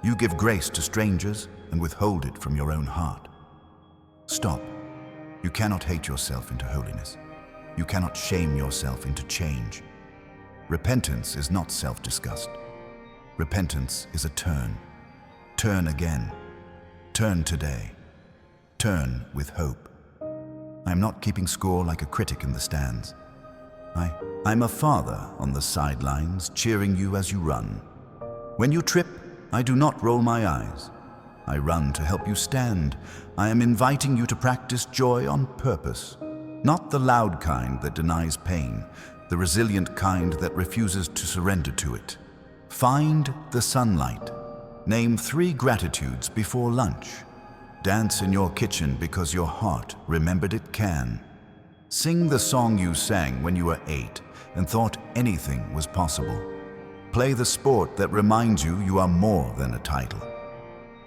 You give grace to strangers and withhold it from your own heart. Stop. You cannot hate yourself into holiness. You cannot shame yourself into change. Repentance is not self-disgust. Repentance is a turn. Turn again. Turn today. Turn with hope. I am not keeping score like a critic in the stands. I'm a father on the sidelines, cheering you as you run. When you trip, I do not roll my eyes. I run to help you stand. I am inviting you to practice joy on purpose. Not the loud kind that denies pain, the resilient kind that refuses to surrender to it. Find the sunlight. Name 3 gratitudes before lunch. Dance in your kitchen because your heart remembered it can. Sing the song you sang when you were 8 and thought anything was possible. Play the sport that reminds you you are more than a title.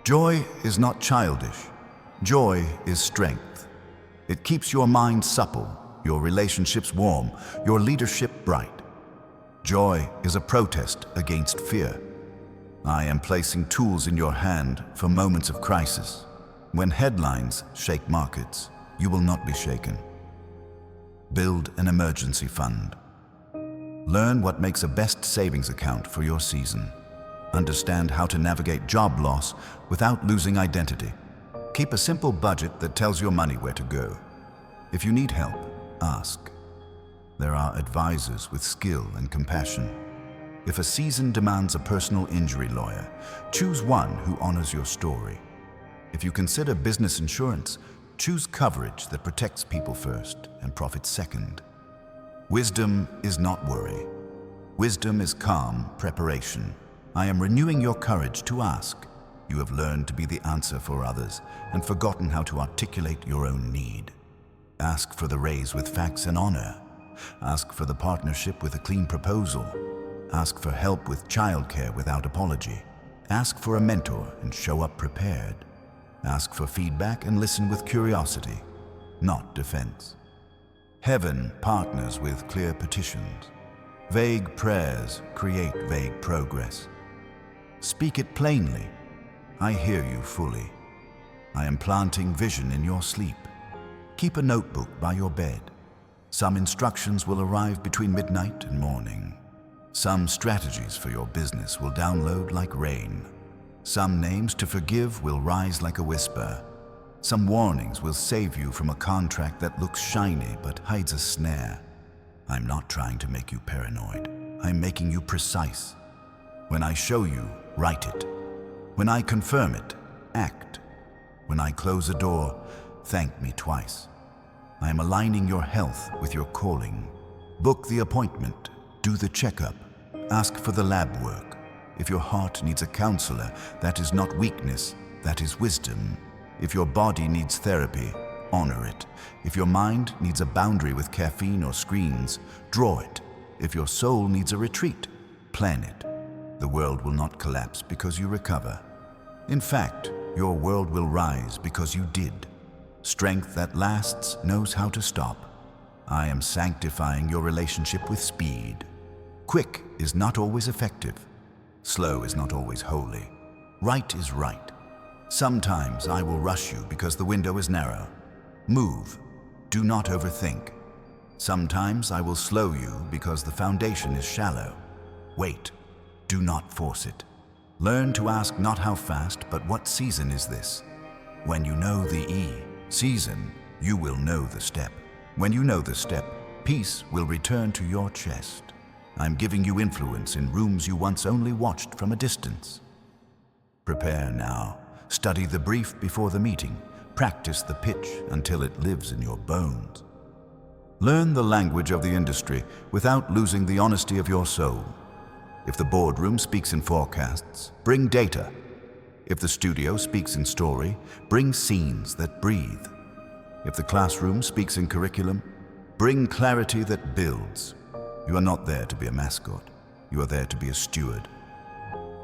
Joy is not childish. Joy is strength. It keeps your mind supple, your relationships warm, your leadership bright. Joy is a protest against fear. I am placing tools in your hand for moments of crisis. When headlines shake markets, you will not be shaken. Build an emergency fund. Learn what makes a best savings account for your season. Understand how to navigate job loss without losing identity. Keep a simple budget that tells your money where to go. If you need help, ask. There are advisors with skill and compassion. If a season demands a personal injury lawyer, choose one who honors your story. If you consider business insurance, choose coverage that protects people first and profits second. Wisdom is not worry. Wisdom is calm preparation. I am renewing your courage to ask. You have learned to be the answer for others and forgotten how to articulate your own need. Ask for the raise with facts and honor. Ask for the partnership with a clean proposal. Ask for help with childcare without apology. Ask for a mentor and show up prepared. Ask for feedback and listen with curiosity, not defense. Heaven partners with clear petitions. Vague prayers create vague progress. Speak it plainly. I hear you fully. I am planting vision in your sleep. Keep a notebook by your bed. Some instructions will arrive between midnight and morning. Some strategies for your business will download like rain. Some names to forgive will rise like a whisper. Some warnings will save you from a contract that looks shiny but hides a snare. I'm not trying to make you paranoid. I'm making you precise. When I show you, write it. When I confirm it, act. When I close a door, thank me twice. I am aligning your health with your calling. Book the appointment, do the checkup, ask for the lab work. If your heart needs a counselor, that is not weakness, that is wisdom. If your body needs therapy, honor it. If your mind needs a boundary with caffeine or screens, draw it. If your soul needs a retreat, plan it. The world will not collapse because you recover. In fact, your world will rise because you did. Strength that lasts knows how to stop. I am sanctifying your relationship with speed. Quick is not always effective. Slow is not always holy. Right is right. Sometimes I will rush you because the window is narrow. Move. Do not overthink. Sometimes I will slow you because the foundation is shallow. Wait. Do not force it. Learn to ask not how fast, but what season is this? When you know the season, you will know the step. When you know the step, peace will return to your chest. I'm giving you influence in rooms you once only watched from a distance. Prepare now. Study the brief before the meeting. Practice the pitch until it lives in your bones. Learn the language of the industry without losing the honesty of your soul. If the boardroom speaks in forecasts, bring data. If the studio speaks in story, bring scenes that breathe. If the classroom speaks in curriculum, bring clarity that builds. You are not there to be a mascot. You are there to be a steward.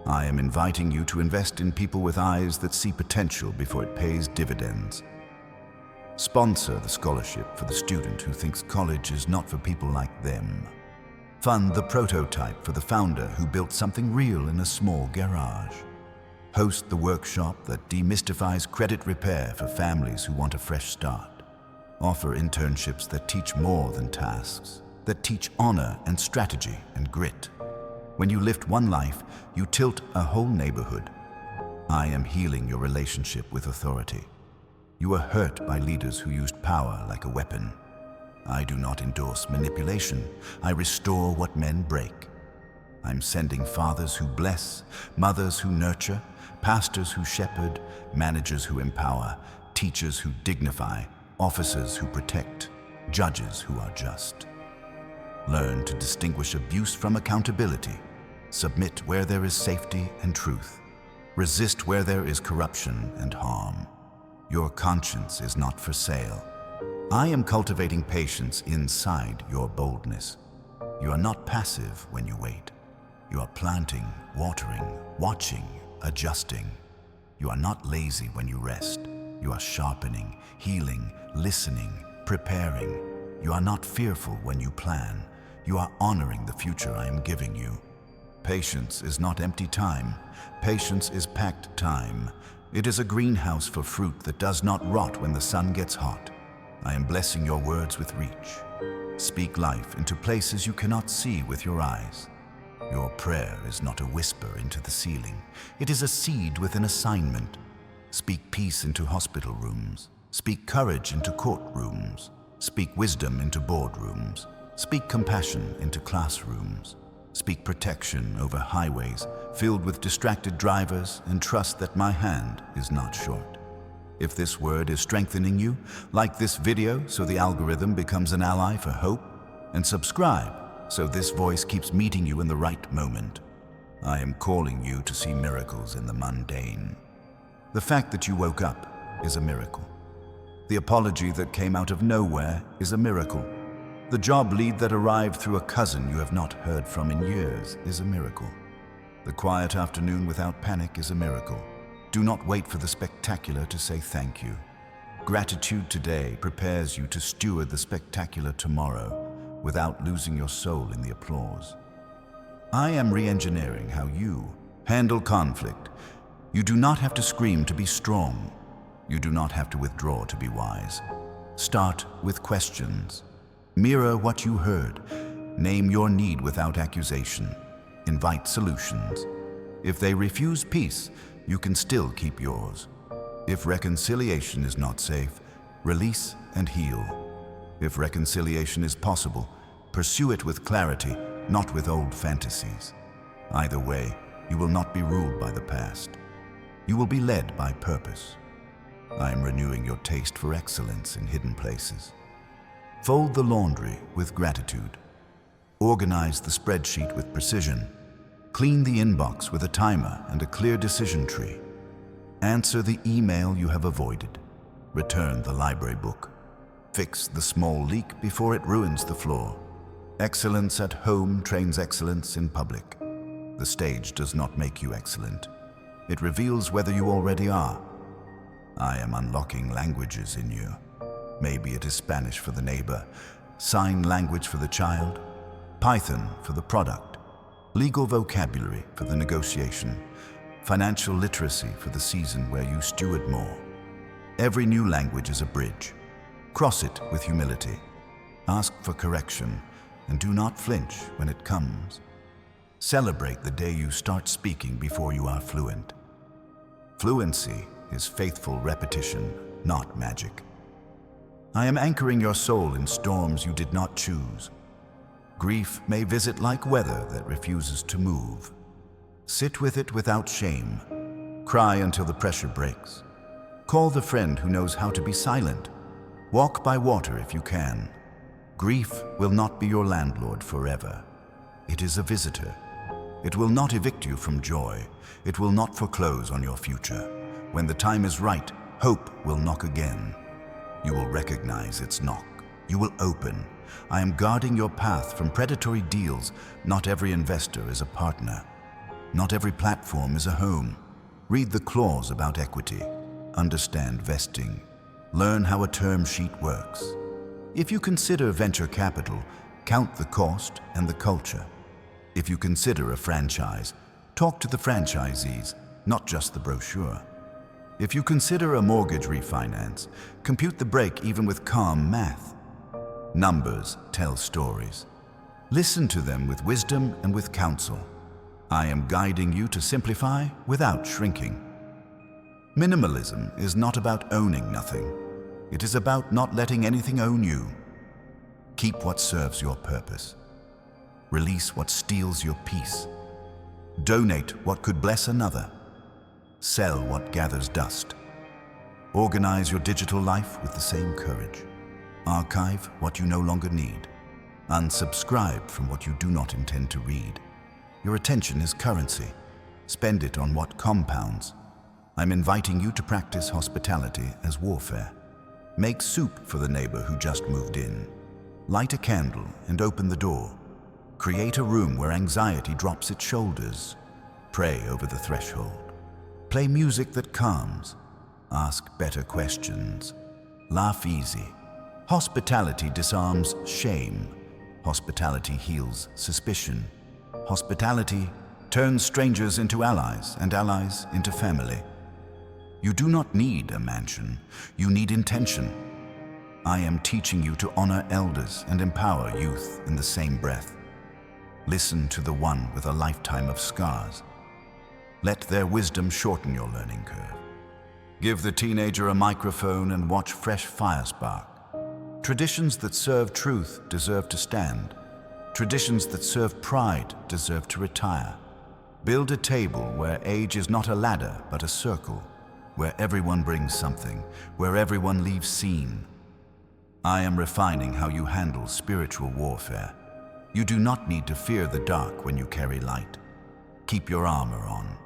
I am inviting you to invest in people with eyes that see potential before it pays dividends. Sponsor the scholarship for the student who thinks college is not for people like them. Fund the prototype for the founder who built something real in a small garage. Host the workshop that demystifies credit repair for families who want a fresh start. Offer internships that teach more than tasks, that teach honor and strategy and grit. When you lift one life, you tilt a whole neighborhood. I am healing your relationship with authority. You are hurt by leaders who used power like a weapon. I do not endorse manipulation. I restore what men break. I'm sending fathers who bless, mothers who nurture, pastors who shepherd, managers who empower, teachers who dignify, officers who protect, judges who are just. Learn to distinguish abuse from accountability. Submit where there is safety and truth. Resist where there is corruption and harm. Your conscience is not for sale. I am cultivating patience inside your boldness. You are not passive when you wait. You are planting, watering, watching, adjusting. You are not lazy when you rest. You are sharpening, healing, listening, preparing. You are not fearful when you plan. You are honoring the future I am giving you. Patience is not empty time. Patience is packed time. It is a greenhouse for fruit that does not rot when the sun gets hot. I am blessing your words with reach. Speak life into places you cannot see with your eyes. Your prayer is not a whisper into the ceiling. It is a seed with an assignment. Speak peace into hospital rooms. Speak courage into courtrooms. Speak wisdom into boardrooms. Speak compassion into classrooms. Speak protection over highways filled with distracted drivers, and trust that my hand is not short. If this word is strengthening you, like this video so the algorithm becomes an ally for hope, and subscribe so this voice keeps meeting you in the right moment. I am calling you to see miracles in the mundane. The fact that you woke up is a miracle. The apology that came out of nowhere is a miracle. The job lead that arrived through a cousin you have not heard from in years is a miracle. The quiet afternoon without panic is a miracle. Do not wait for the spectacular to say thank you. Gratitude today prepares you to steward the spectacular tomorrow without losing your soul in the applause. I am re-engineering how you handle conflict. You do not have to scream to be strong. You do not have to withdraw to be wise. Start with questions. Mirror what you heard. Name your need without accusation. Invite solutions. If they refuse peace, you can still keep yours. If reconciliation is not safe, release and heal. If reconciliation is possible, pursue it with clarity, not with old fantasies. Either way, you will not be ruled by the past. You will be led by purpose. I am renewing your taste for excellence in hidden places. Fold the laundry with gratitude. Organize the spreadsheet with precision. Clean the inbox with a timer and a clear decision tree. Answer the email you have avoided. Return the library book. Fix the small leak before it ruins the floor. Excellence at home trains excellence in public. The stage does not make you excellent. It reveals whether you already are. I am unlocking languages in you. Maybe it is Spanish for the neighbor, sign language for the child, Python for the product, legal vocabulary for the negotiation, financial literacy for the season where you steward more. Every new language is a bridge. Cross it with humility. Ask for correction, and do not flinch when it comes. Celebrate the day you start speaking before you are fluent. Fluency is faithful repetition, not magic. I am anchoring your soul in storms you did not choose. Grief may visit like weather that refuses to move. Sit with it without shame. Cry until the pressure breaks. Call the friend who knows how to be silent. Walk by water if you can. Grief will not be your landlord forever. It is a visitor. It will not evict you from joy. It will not foreclose on your future. When the time is right, hope will knock again. You will recognize its knock. You will open. I am guarding your path from predatory deals. Not every investor is a partner. Not every platform is a home. Read the clause about equity. Understand vesting. Learn how a term sheet works. If you consider venture capital, count the cost and the culture. If you consider a franchise, talk to the franchisees, not just the brochure. If you consider a mortgage refinance, compute the break even with calm math. Numbers tell stories. Listen to them with wisdom and with counsel. I am guiding you to simplify without shrinking. Minimalism is not about owning nothing. It is about not letting anything own you. Keep what serves your purpose. Release what steals your peace. Donate what could bless another. Sell what gathers dust. Organize your digital life with the same courage. Archive what you no longer need. Unsubscribe from what you do not intend to read. Your attention is currency. Spend it on what compounds. I'm inviting you to practice hospitality as warfare. Make soup for the neighbor who just moved in. Light a candle and open the door. Create a room where anxiety drops its shoulders. Pray over the threshold. Play music that calms. Ask better questions. Laugh easy. Hospitality disarms shame. Hospitality heals suspicion. Hospitality turns strangers into allies and allies into family. You do not need a mansion. You need intention. I am teaching you to honor elders and empower youth in the same breath. Listen to the one with a lifetime of scars. Let their wisdom shorten your learning curve. Give the teenager a microphone and watch fresh fire spark. Traditions that serve truth deserve to stand. Traditions that serve pride deserve to retire. Build a table where age is not a ladder but a circle, where everyone brings something, where everyone leaves seen. I am refining how you handle spiritual warfare. You do not need to fear the dark when you carry light. Keep your armor on.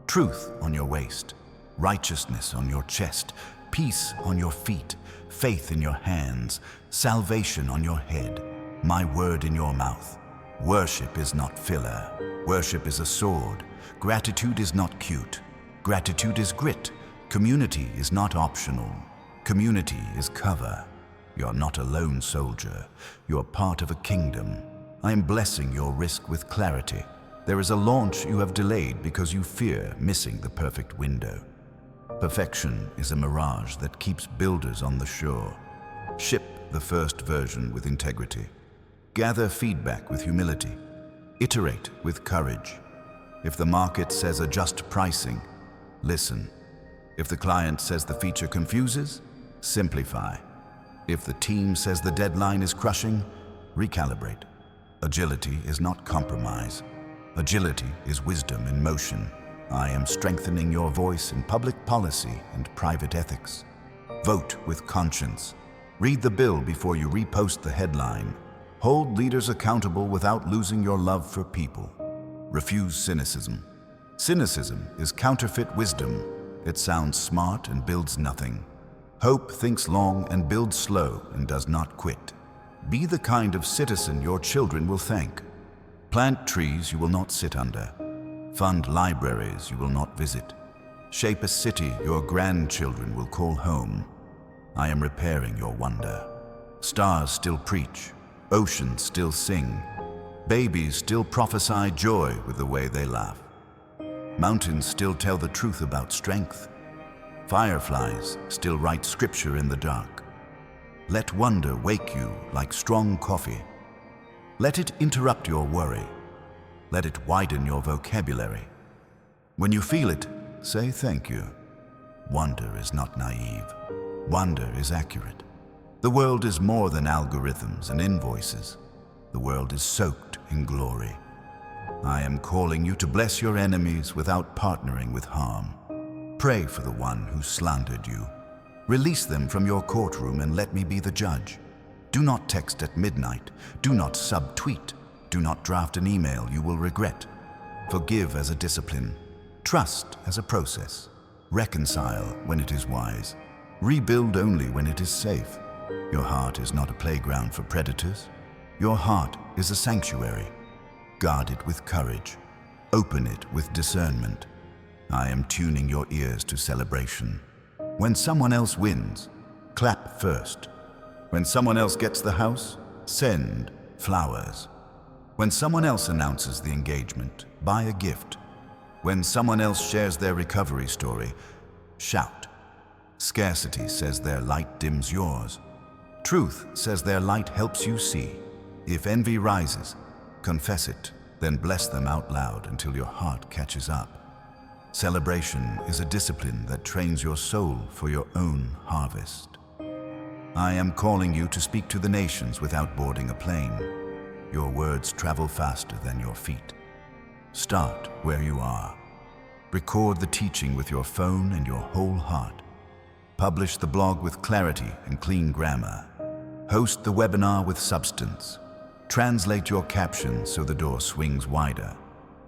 Truth on your waist, righteousness on your chest, peace on your feet, faith in your hands, salvation on your head, my word in your mouth. Worship is not filler. Worship is a sword. Gratitude is not cute. Gratitude is grit. Community is not optional. Community is cover. You're not a lone soldier. You're part of a kingdom. I am blessing your risk with clarity. There is a launch you have delayed because you fear missing the perfect window. Perfection is a mirage that keeps builders on the shore. Ship the first version with integrity. Gather feedback with humility. Iterate with courage. If the market says adjust pricing, listen. If the client says the feature confuses, simplify. If the team says the deadline is crushing, recalibrate. Agility is not compromise. Agility is wisdom in motion. I am strengthening your voice in public policy and private ethics. Vote with conscience. Read the bill before you repost the headline. Hold leaders accountable without losing your love for people. Refuse cynicism. Cynicism is counterfeit wisdom. It sounds smart and builds nothing. Hope thinks long and builds slow and does not quit. Be the kind of citizen your children will thank. Plant trees you will not sit under. Fund libraries you will not visit. Shape a city your grandchildren will call home. I am repairing your wonder. Stars still preach. Oceans still sing. Babies still prophesy joy with the way they laugh. Mountains still tell the truth about strength. Fireflies still write scripture in the dark. Let wonder wake you like strong coffee. Let it interrupt your worry. Let it widen your vocabulary. When you feel it, say thank you. Wonder is not naive. Wonder is accurate. The world is more than algorithms and invoices. The world is soaked in glory. I am calling you to bless your enemies without partnering with harm. Pray for the one who slandered you. Release them from your courtroom and let me be the judge. Do not text at midnight. Do not sub-tweet. Do not draft an email you will regret. Forgive as a discipline. Trust as a process. Reconcile when it is wise. Rebuild only when it is safe. Your heart is not a playground for predators. Your heart is a sanctuary. Guard it with courage. Open it with discernment. I am tuning your ears to celebration. When someone else wins, clap first. When someone else gets the house, send flowers. When someone else announces the engagement, buy a gift. When someone else shares their recovery story, shout. Scarcity says their light dims yours. Truth says their light helps you see. If envy rises, confess it, then bless them out loud until your heart catches up. Celebration is a discipline that trains your soul for your own harvest. I am calling you to speak to the nations without boarding a plane. Your words travel faster than your feet. Start where you are. Record the teaching with your phone and your whole heart. Publish the blog with clarity and clean grammar. Host the webinar with substance. Translate your captions so the door swings wider.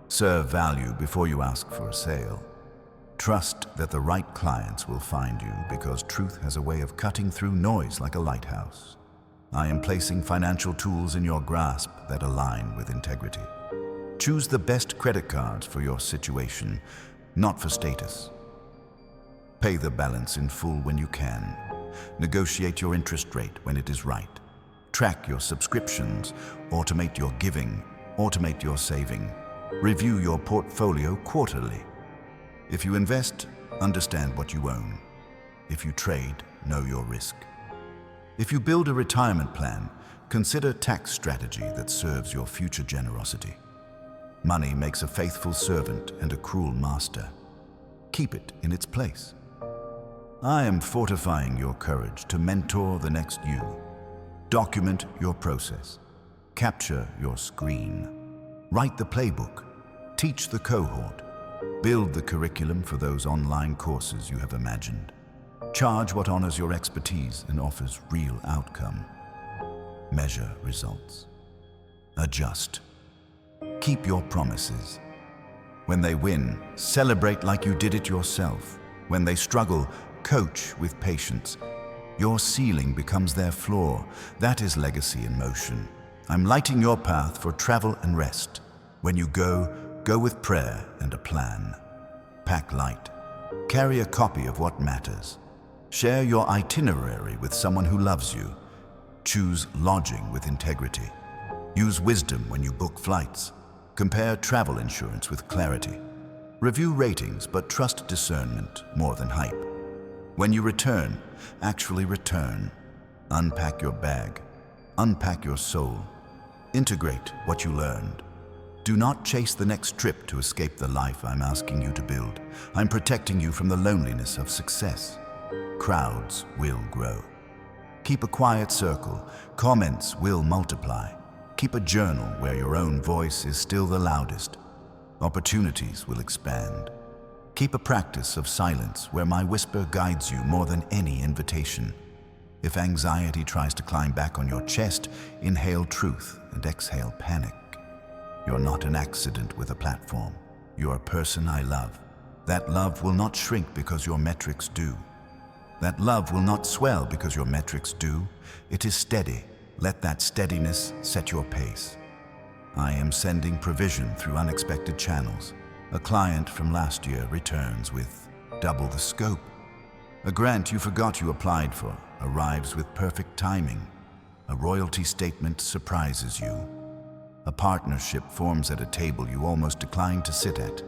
Serve value before you ask for a sale. Trust that the right clients will find you because truth has a way of cutting through noise like a lighthouse. I am placing financial tools in your grasp that align with integrity. Choose the best credit cards for your situation, not for status. Pay the balance in full when you can. Negotiate your interest rate when it is right. Track your subscriptions, automate your giving, automate your saving. Review your portfolio quarterly. If you invest, understand what you own. If you trade, know your risk. If you build a retirement plan, consider tax strategy that serves your future generosity. Money makes a faithful servant and a cruel master. Keep it in its place. I am fortifying your courage to mentor the next you. Document your process. Capture your screen. Write the playbook. Teach the cohort. Build the curriculum for those online courses you have imagined. Charge what honors your expertise and offers real outcome. Measure results. Adjust. Keep your promises. When they win, celebrate like you did it yourself. When they struggle, coach with patience. Your ceiling becomes their floor. That is legacy in motion. I'm lighting your path for travel and rest. When you go, go with prayer and a plan. Pack light. Carry a copy of what matters. Share your itinerary with someone who loves you. Choose lodging with integrity. Use wisdom when you book flights. Compare travel insurance with clarity. Review ratings, but trust discernment more than hype. When you return, actually return. Unpack your bag. Unpack your soul. Integrate what you learned. Do not chase the next trip to escape the life I'm asking you to build. I'm protecting you from the loneliness of success. Crowds will grow. Keep a quiet circle. Comments will multiply. Keep a journal where your own voice is still the loudest. Opportunities will expand. Keep a practice of silence where my whisper guides you more than any invitation. If anxiety tries to climb back on your chest, inhale truth and exhale panic. You're not an accident with a platform. You're a person I love. That love will not shrink because your metrics do. That love will not swell because your metrics do. It is steady. Let that steadiness set your pace. I am sending provision through unexpected channels. A client from last year returns with double the scope. A grant you forgot you applied for arrives with perfect timing. A royalty statement surprises you. A partnership forms at a table you almost declined to sit at.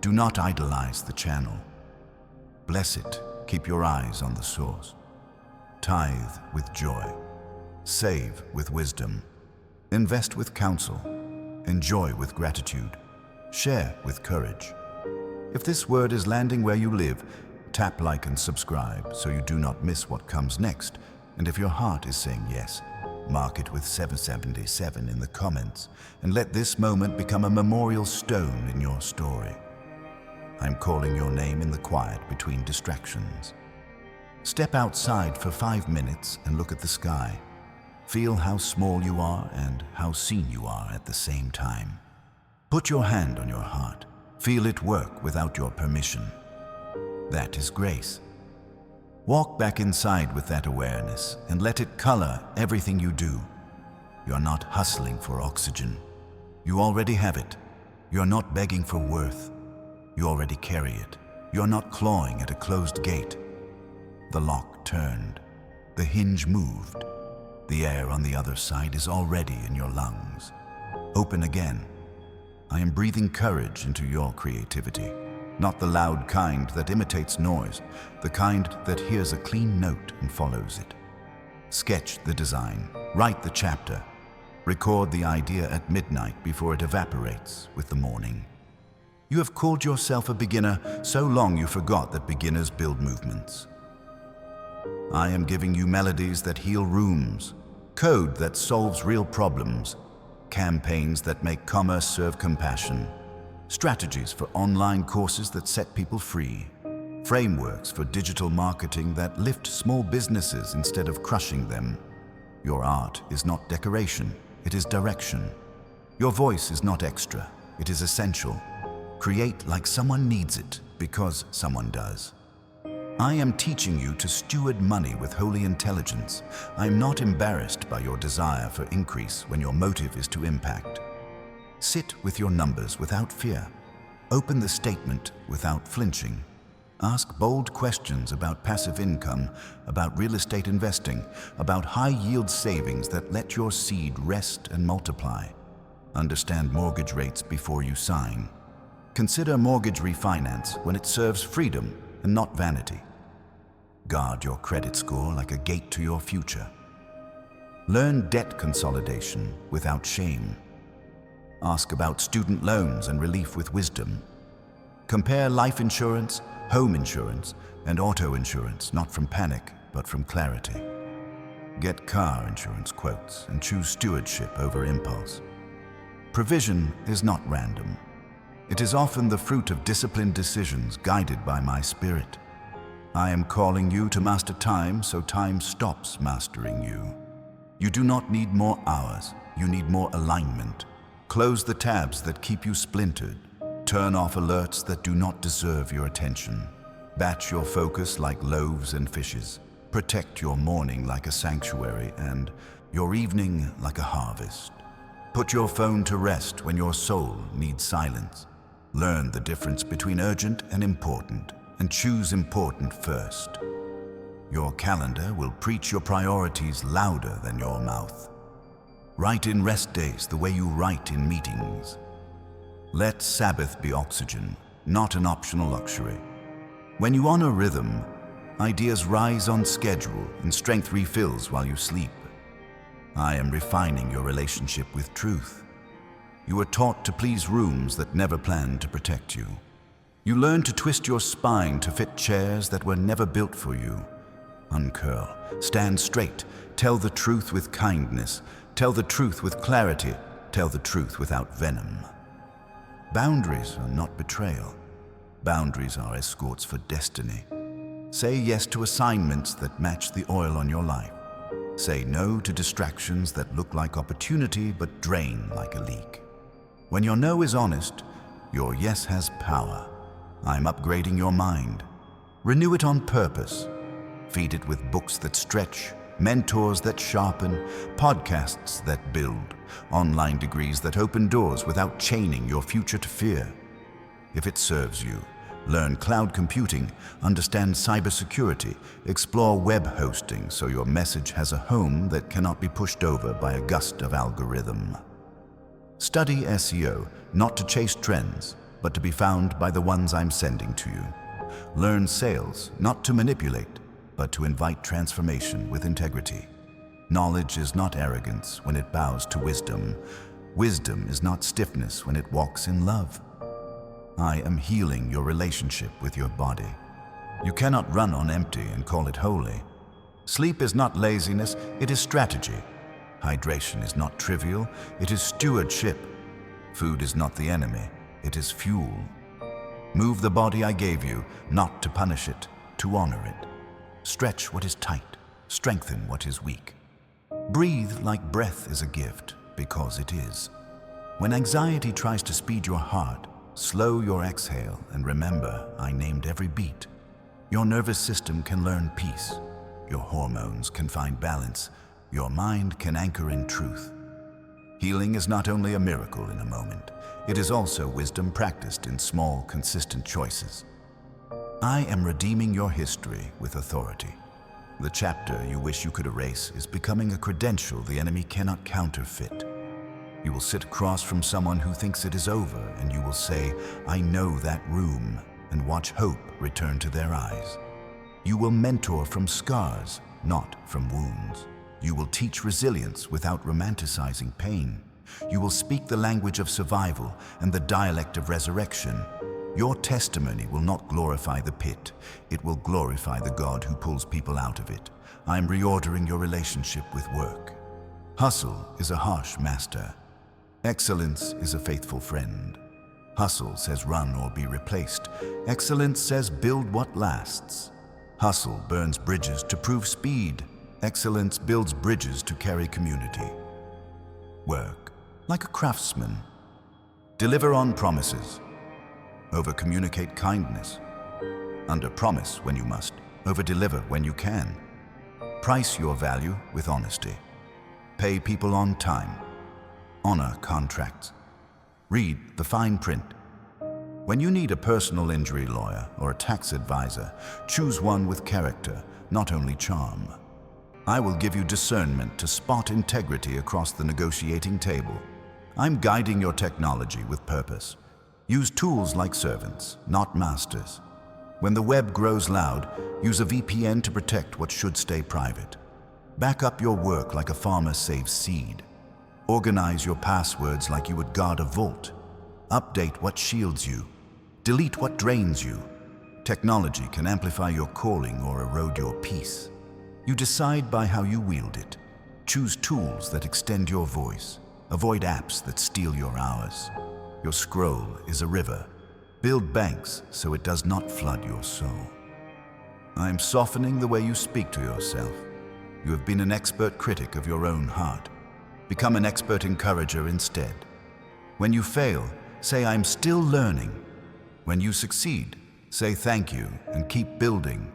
Do not idolize the channel. Bless it. Keep your eyes on the source. Tithe with joy. Save with wisdom. Invest with counsel. Enjoy with gratitude. Share with courage. If this word is landing where you live, tap like and subscribe so you do not miss what comes next. And if your heart is saying yes, mark it with 777 in the comments and let this moment become a memorial stone in your story. I'm calling your name in the quiet between distractions. Step outside for 5 minutes and look at the sky. Feel how small you are and how seen you are at the same time. Put your hand on your heart. Feel it work without your permission. That is grace. Walk back inside with that awareness and let it color everything you do. You're not hustling for oxygen. You already have it. You're not begging for worth. You already carry it. You're not clawing at a closed gate. The lock turned. The hinge moved. The air on the other side is already in your lungs. Open again. I am breathing courage into your creativity. Not the loud kind that imitates noise, the kind that hears a clean note and follows it. Sketch the design, write the chapter, record the idea at midnight before it evaporates with the morning. You have called yourself a beginner so long you forgot that beginners build movements. I am giving you melodies that heal rooms, code that solves real problems, campaigns that make commerce serve compassion, strategies for online courses that set people free, frameworks for digital marketing that lift small businesses instead of crushing them. Your art is not decoration, it is direction. Your voice is not extra, it is essential. Create like someone needs it because someone does. I am teaching you to steward money with holy intelligence. I am not embarrassed by your desire for increase when your motive is to impact. Sit with your numbers without fear. Open the statement without flinching. Ask bold questions about passive income, about real estate investing, about high-yield savings that let your seed rest and multiply. Understand mortgage rates before you sign. Consider mortgage refinance when it serves freedom and not vanity. Guard your credit score like a gate to your future. Learn debt consolidation without shame. Ask about student loans and relief with wisdom. Compare life insurance, home insurance, and auto insurance not from panic, but from clarity. Get car insurance quotes and choose stewardship over impulse. Provision is not random. It is often the fruit of disciplined decisions guided by my spirit. I am calling you to master time so time stops mastering you. You do not need more hours, you need more alignment. Close the tabs that keep you splintered. Turn off alerts that do not deserve your attention. Batch your focus like loaves and fishes. Protect your morning like a sanctuary and your evening like a harvest. Put your phone to rest when your soul needs silence. Learn the difference between urgent and important, and choose important first. Your calendar will preach your priorities louder than your mouth. Write in rest days the way you write in meetings. Let Sabbath be oxygen, not an optional luxury. When you honor rhythm, Ideas rise on schedule and strength refills while you sleep. I am refining your relationship with truth. You are taught to please rooms that never planned to protect you. You learn to twist your spine to fit chairs that were never built for you. Uncurl, stand straight, tell the truth with kindness, tell the truth with clarity, tell the truth without venom. Boundaries are not betrayal. Boundaries are escorts for destiny. Say yes to assignments that match the oil on your life. Say no to distractions that look like opportunity but drain like a leak. When your no is honest, your yes has power. I'm upgrading your mind. Renew it on purpose. Feed it with books that stretch, mentors that sharpen, podcasts that build, online degrees that open doors without chaining your future to fear. If it serves you, learn cloud computing, understand cybersecurity, explore web hosting so your message has a home that cannot be pushed over by a gust of algorithm. Study SEO, not to chase trends, but to be found by the ones I'm sending to you. Learn sales, not to manipulate, but to invite transformation with integrity. Knowledge is not arrogance when it bows to wisdom. Wisdom is not stiffness when it walks in love. I am healing your relationship with your body. You cannot run on empty and call it holy. Sleep is not laziness, it is strategy. Hydration is not trivial, it is stewardship. Food is not the enemy, it is fuel. Move the body I gave you, not to punish it, to honor it. Stretch what is tight, strengthen what is weak. Breathe like breath is a gift, because it is. When anxiety tries to speed your heart, slow your exhale and remember I named every beat. Your nervous system can learn peace. Your hormones can find balance. Your mind can anchor in truth. Healing is not only a miracle in a moment, it is also wisdom practiced in small, consistent choices. I am redeeming your history with authority. The chapter you wish you could erase is becoming a credential the enemy cannot counterfeit. You will sit across from someone who thinks it is over, and you will say, I know that room, and watch hope return to their eyes. You will mentor from scars, not from wounds. You will teach resilience without romanticizing pain. You will speak the language of survival and the dialect of resurrection. Your testimony will not glorify the pit. It will glorify the God who pulls people out of it. I am reordering your relationship with work. Hustle is a harsh master. Excellence is a faithful friend. Hustle says run or be replaced. Excellence says build what lasts. Hustle burns bridges to prove speed. Excellence builds bridges to carry community. Work like a craftsman. Deliver on promises. Over-communicate kindness. Under-promise when you must. Over-deliver when you can. Price your value with honesty. Pay people on time. Honor contracts. Read the fine print. When you need a personal injury lawyer or a tax advisor, choose one with character, not only charm. I will give you discernment to spot integrity across the negotiating table. I'm guiding your technology with purpose. Use tools like servants, not masters. When the web grows loud, use a VPN to protect what should stay private. Back up your work like a farmer saves seed. Organize your passwords like you would guard a vault. Update what shields you. Delete what drains you. Technology can amplify your calling or erode your peace. You decide by how you wield it. Choose tools that extend your voice. Avoid apps that steal your hours. Your scroll is a river. Build banks so it does not flood your soul. I am softening the way you speak to yourself. You have been an expert critic of your own heart. Become an expert encourager instead. When you fail, say I'm still learning. When you succeed, say thank you and keep building.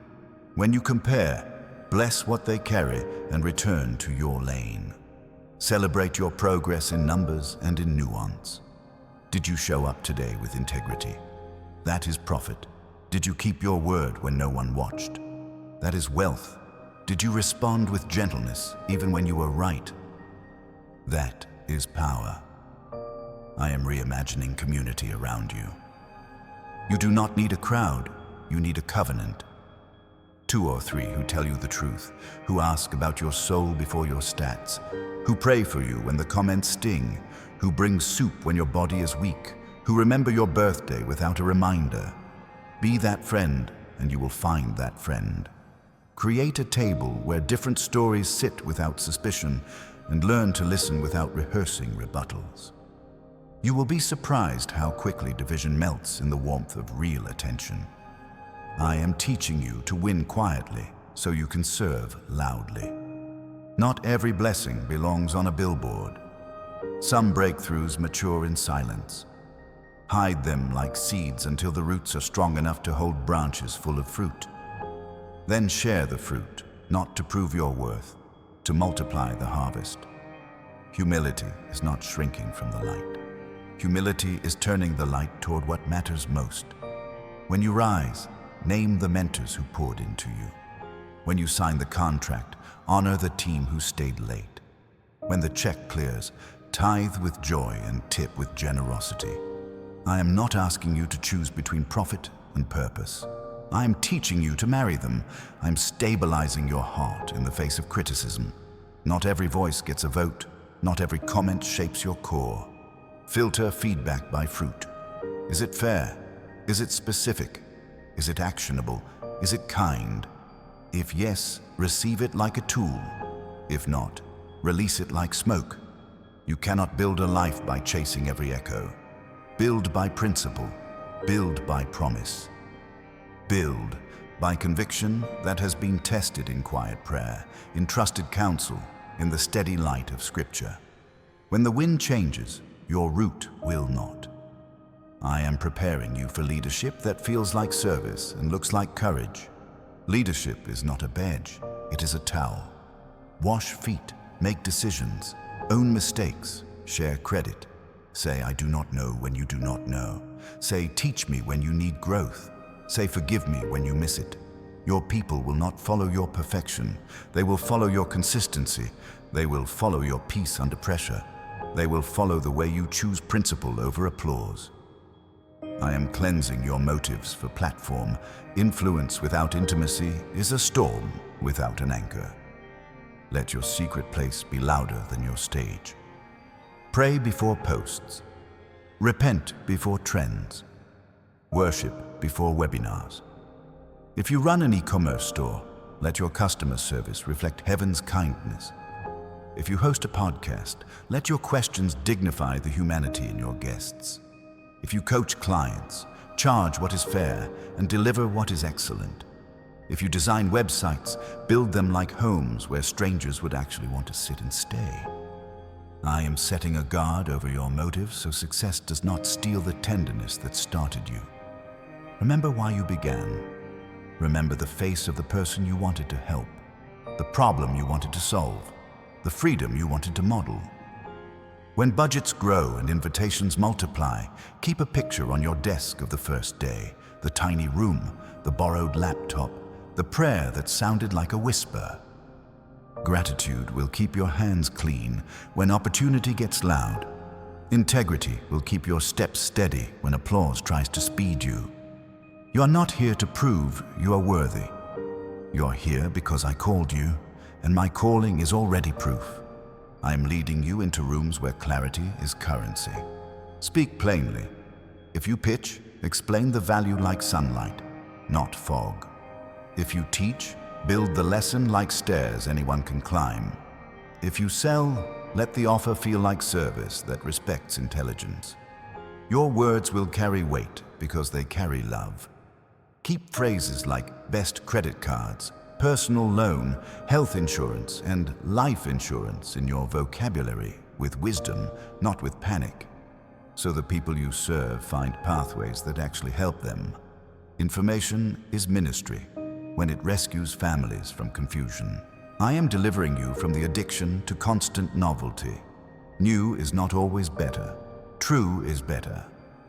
When you compare, bless what they carry and return to your lane. Celebrate your progress in numbers and in nuance. Did you show up today with integrity? That is profit. Did you keep your word when no one watched? That is wealth. Did you respond with gentleness even when you were right? That is power. I am reimagining community around you. You do not need a crowd, you need a covenant. 2 or 3 who tell you the truth, who ask about your soul before your stats, who pray for you when the comments sting, who bring soup when your body is weak, who remember your birthday without a reminder. Be that friend, and you will find that friend. Create a table where different stories sit without suspicion, and learn to listen without rehearsing rebuttals. You will be surprised how quickly division melts in the warmth of real attention. I am teaching you to win quietly so you can serve loudly. Not every blessing belongs on a billboard. Some breakthroughs mature in silence. Hide them like seeds until the roots are strong enough to hold branches full of fruit. Then share the fruit, not to prove your worth, to multiply the harvest. Humility is not shrinking from the light. Humility is turning the light toward what matters most. When you rise, name the mentors who poured into you. When you sign the contract, honor the team who stayed late. When the check clears, tithe with joy and tip with generosity. I am not asking you to choose between profit and purpose. I am teaching you to marry them. I'm stabilizing your heart in the face of criticism. Not every voice gets a vote. Not every comment shapes your core. Filter feedback by fruit. Is it fair? Is it specific? Is it actionable? Is it kind? If yes, receive it like a tool. If not, release it like smoke. You cannot build a life by chasing every echo. Build by principle. Build by promise. Build by conviction that has been tested in quiet prayer, in trusted counsel, in the steady light of Scripture. When the wind changes, your root will not. I am preparing you for leadership that feels like service and looks like courage. Leadership is not a badge, it is a towel. Wash feet, make decisions, own mistakes, share credit. Say, I do not know when you do not know. Say, teach me when you need growth. Say, forgive me when you miss it. Your people will not follow your perfection. They will follow your consistency. They will follow your peace under pressure. They will follow the way you choose principle over applause. I am cleansing your motives for platform. Influence without intimacy is a storm without an anchor. Let your secret place be louder than your stage. Pray before posts. Repent before trends. Worship before webinars. If you run an e-commerce store, let your customer service reflect heaven's kindness. If you host a podcast, let your questions dignify the humanity in your guests. If you coach clients, charge what is fair and deliver what is excellent. If you design websites, build them like homes where strangers would actually want to sit and stay. I am setting a guard over your motives so success does not steal the tenderness that started you. Remember why you began. Remember the face of the person you wanted to help, the problem you wanted to solve, the freedom you wanted to model. When budgets grow and invitations multiply, keep a picture on your desk of the first day, the tiny room, the borrowed laptop, the prayer that sounded like a whisper. Gratitude will keep your hands clean when opportunity gets loud. Integrity will keep your steps steady when applause tries to speed you. You are not here to prove you are worthy. You are here because I called you, and my calling is already proof. I am leading you into rooms where clarity is currency. Speak plainly. If you pitch, explain the value like sunlight, not fog. If you teach, build the lesson like stairs anyone can climb. If you sell, let the offer feel like service that respects intelligence. Your words will carry weight because they carry love. Keep phrases like best credit cards, personal loan, health insurance, and life insurance in your vocabulary with wisdom, not with panic, so the people you serve find pathways that actually help them. Information is ministry when it rescues families from confusion. I am delivering you from the addiction to constant novelty. New is not always better. True is better.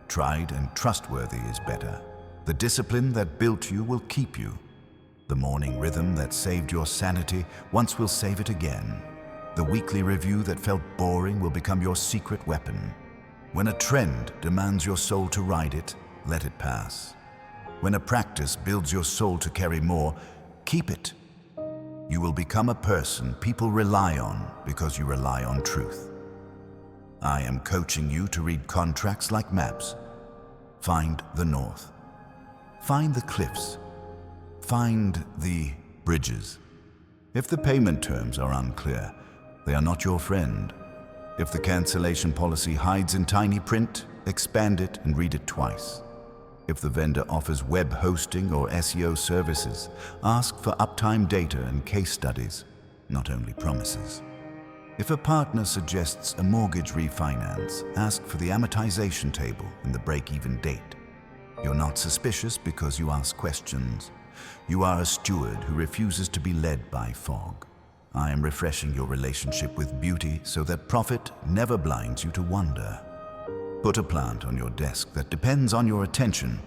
Tried and trustworthy is better. The discipline that built you will keep you. The morning rhythm that saved your sanity once will save it again. The weekly review that felt boring will become your secret weapon. When a trend demands your soul to ride it, let it pass. When a practice builds your soul to carry more, Keep it. You will become a person people rely on because you rely on truth. I am coaching you to read contracts like maps. Find the north. Find the cliffs. Find the bridges. If the payment terms are unclear, they are not your friend. If the cancellation policy hides in tiny print, expand it and read it twice. If the vendor offers web hosting or SEO services, ask for uptime data and case studies, not only promises. If a partner suggests a mortgage refinance, ask for the amortization table and the break-even date. You're not suspicious because you ask questions. You are a steward who refuses to be led by fog. I am refreshing your relationship with beauty so that profit never blinds you to wonder. Put a plant on your desk that depends on your attention.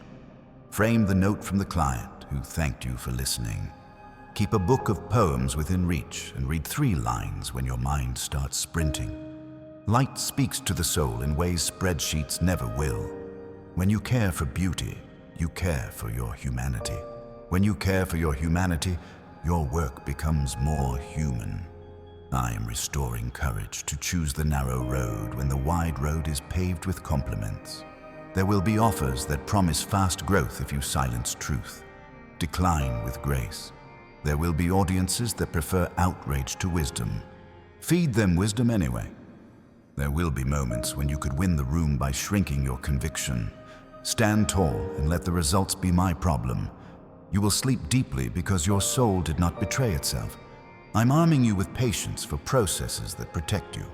Frame the note from the client who thanked you for listening. Keep a book of poems within reach and read 3 lines when your mind starts sprinting. Light speaks to the soul in ways spreadsheets never will. When you care for beauty, you care for your humanity. When you care for your humanity, your work becomes more human. I am restoring courage to choose the narrow road when the wide road is paved with compliments. There will be offers that promise fast growth if you silence truth. Decline with grace. There will be audiences that prefer outrage to wisdom. Feed them wisdom anyway. There will be moments when you could win the room by shrinking your conviction. Stand tall and let the results be my problem. You will sleep deeply because your soul did not betray itself. I'm arming you with patience for processes that protect you.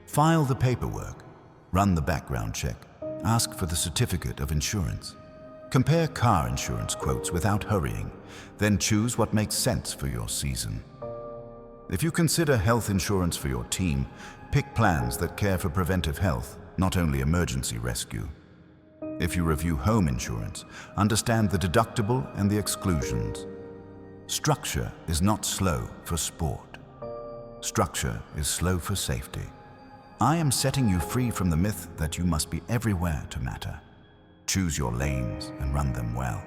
File the paperwork, run the background check, ask for the certificate of insurance. Compare car insurance quotes without hurrying, then choose what makes sense for your season. If you consider health insurance for your team, pick plans that care for preventive health, not only emergency rescue. If you review home insurance, understand the deductible and the exclusions. Structure is not slow for sport. Structure is slow for safety. I am setting you free from the myth that you must be everywhere to matter. Choose your lanes and run them well.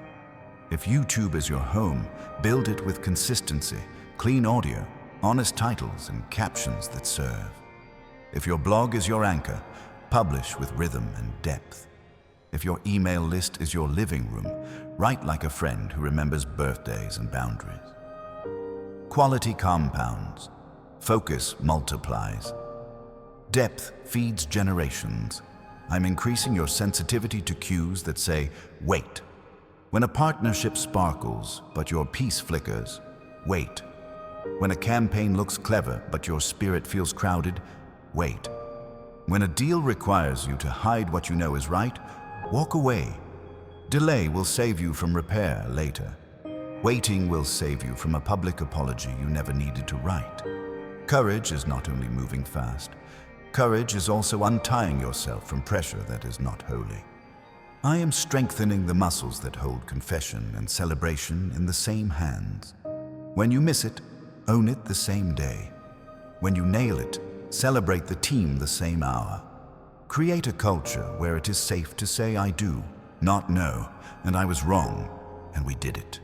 If YouTube is your home, build it with consistency, clean audio, honest titles, and captions that serve. If your blog is your anchor, publish with rhythm and depth. If your email list is your living room, write like a friend who remembers birthdays and boundaries. Quality compounds. Focus multiplies. Depth feeds generations. I'm increasing your sensitivity to cues that say, wait. When a partnership sparkles, but your peace flickers, wait. When a campaign looks clever, but your spirit feels crowded, wait. When a deal requires you to hide what you know is right, walk away. Delay will save you from repair later. Waiting will save you from a public apology you never needed to write. Courage is not only moving fast. Courage is also untying yourself from pressure that is not holy. I am strengthening the muscles that hold confession and celebration in the same hands. When you miss it, own it the same day. When you nail it, celebrate the team the same hour. Create a culture where it is safe to say I do, not no, and I was wrong, and we did it.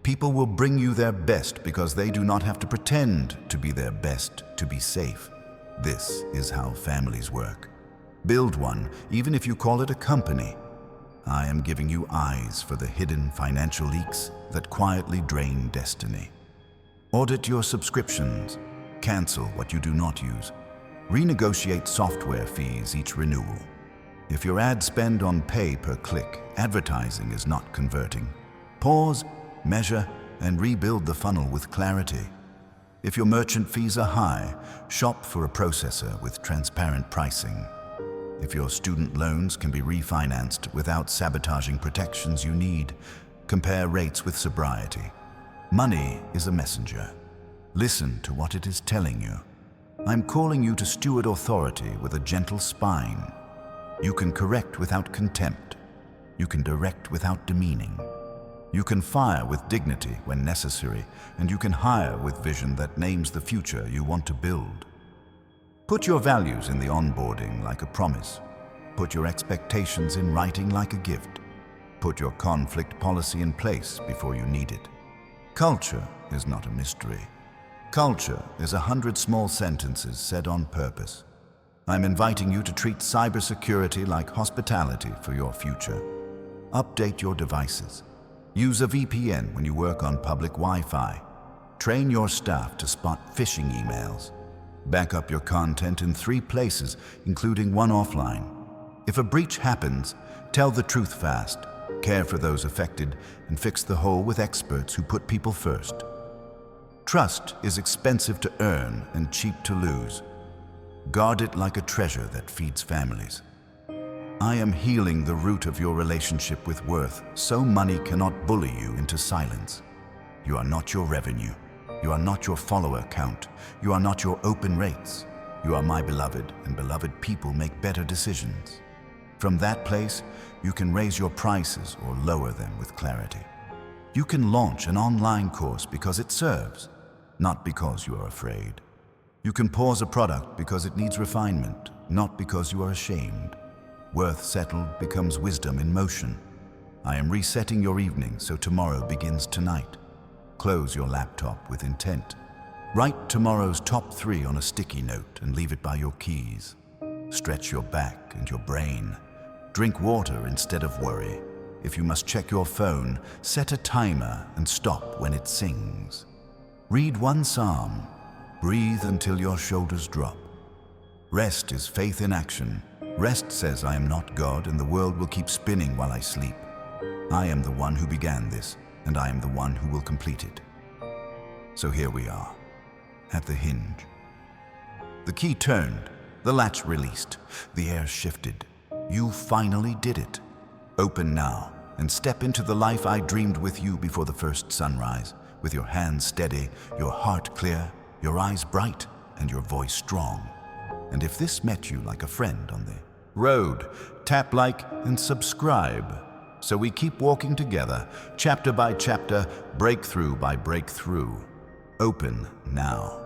People will bring you their best because they do not have to pretend to be their best to be safe. This is how families work. Build one, even if you call it a company. I am giving you eyes for the hidden financial leaks that quietly drain destiny. Audit your subscriptions. Cancel what you do not use. Renegotiate software fees each renewal. If your ad spend on pay per click, advertising is not converting. Pause, measure, and rebuild the funnel with clarity. If your merchant fees are high, shop for a processor with transparent pricing. If your student loans can be refinanced without sabotaging protections you need, compare rates with sobriety. Money is a messenger. Listen to what it is telling you. I'm calling you to steward authority with a gentle spine. You can correct without contempt. You can direct without demeaning. You can fire with dignity when necessary, and you can hire with vision that names the future you want to build. Put your values in the onboarding like a promise. Put your expectations in writing like a gift. Put your conflict policy in place before you need it. Culture is not a mystery. Culture is 100 small sentences said on purpose. I'm inviting you to treat cybersecurity like hospitality for your future. Update your devices. Use a VPN when you work on public Wi-Fi. Train your staff to spot phishing emails. Back up your content in 3 places, including 1 offline. If a breach happens, tell the truth fast, care for those affected, and fix the hole with experts who put people first. Trust is expensive to earn and cheap to lose. Guard it like a treasure that feeds families. I am healing the root of your relationship with worth, so money cannot bully you into silence. You are not your revenue. You are not your follower count. You are not your open rates. You are my beloved, and beloved people make better decisions. From that place, you can raise your prices or lower them with clarity. You can launch an online course because it serves, not because you are afraid. You can pause a product because it needs refinement, not because you are ashamed. Worth settled becomes wisdom in motion. I am resetting your evening so tomorrow begins tonight. Close your laptop with intent. Write tomorrow's top 3 on a sticky note and leave it by your keys. Stretch your back and your brain. Drink water instead of worry. If you must check your phone, set a timer and stop when it sings. Read 1 psalm. Breathe until your shoulders drop. Rest is faith in action. Rest says I am not God and the world will keep spinning while I sleep. I am the one who began this, and I am the one who will complete it. So here we are, at the hinge. The key turned, the latch released, the air shifted. You finally did it. Open now and step into the life I dreamed with you before the first sunrise, with your hands steady, your heart clear, your eyes bright, and your voice strong. And if this met you like a friend on the road, tap like and subscribe. So we keep walking together, chapter by chapter, breakthrough by breakthrough. Open now.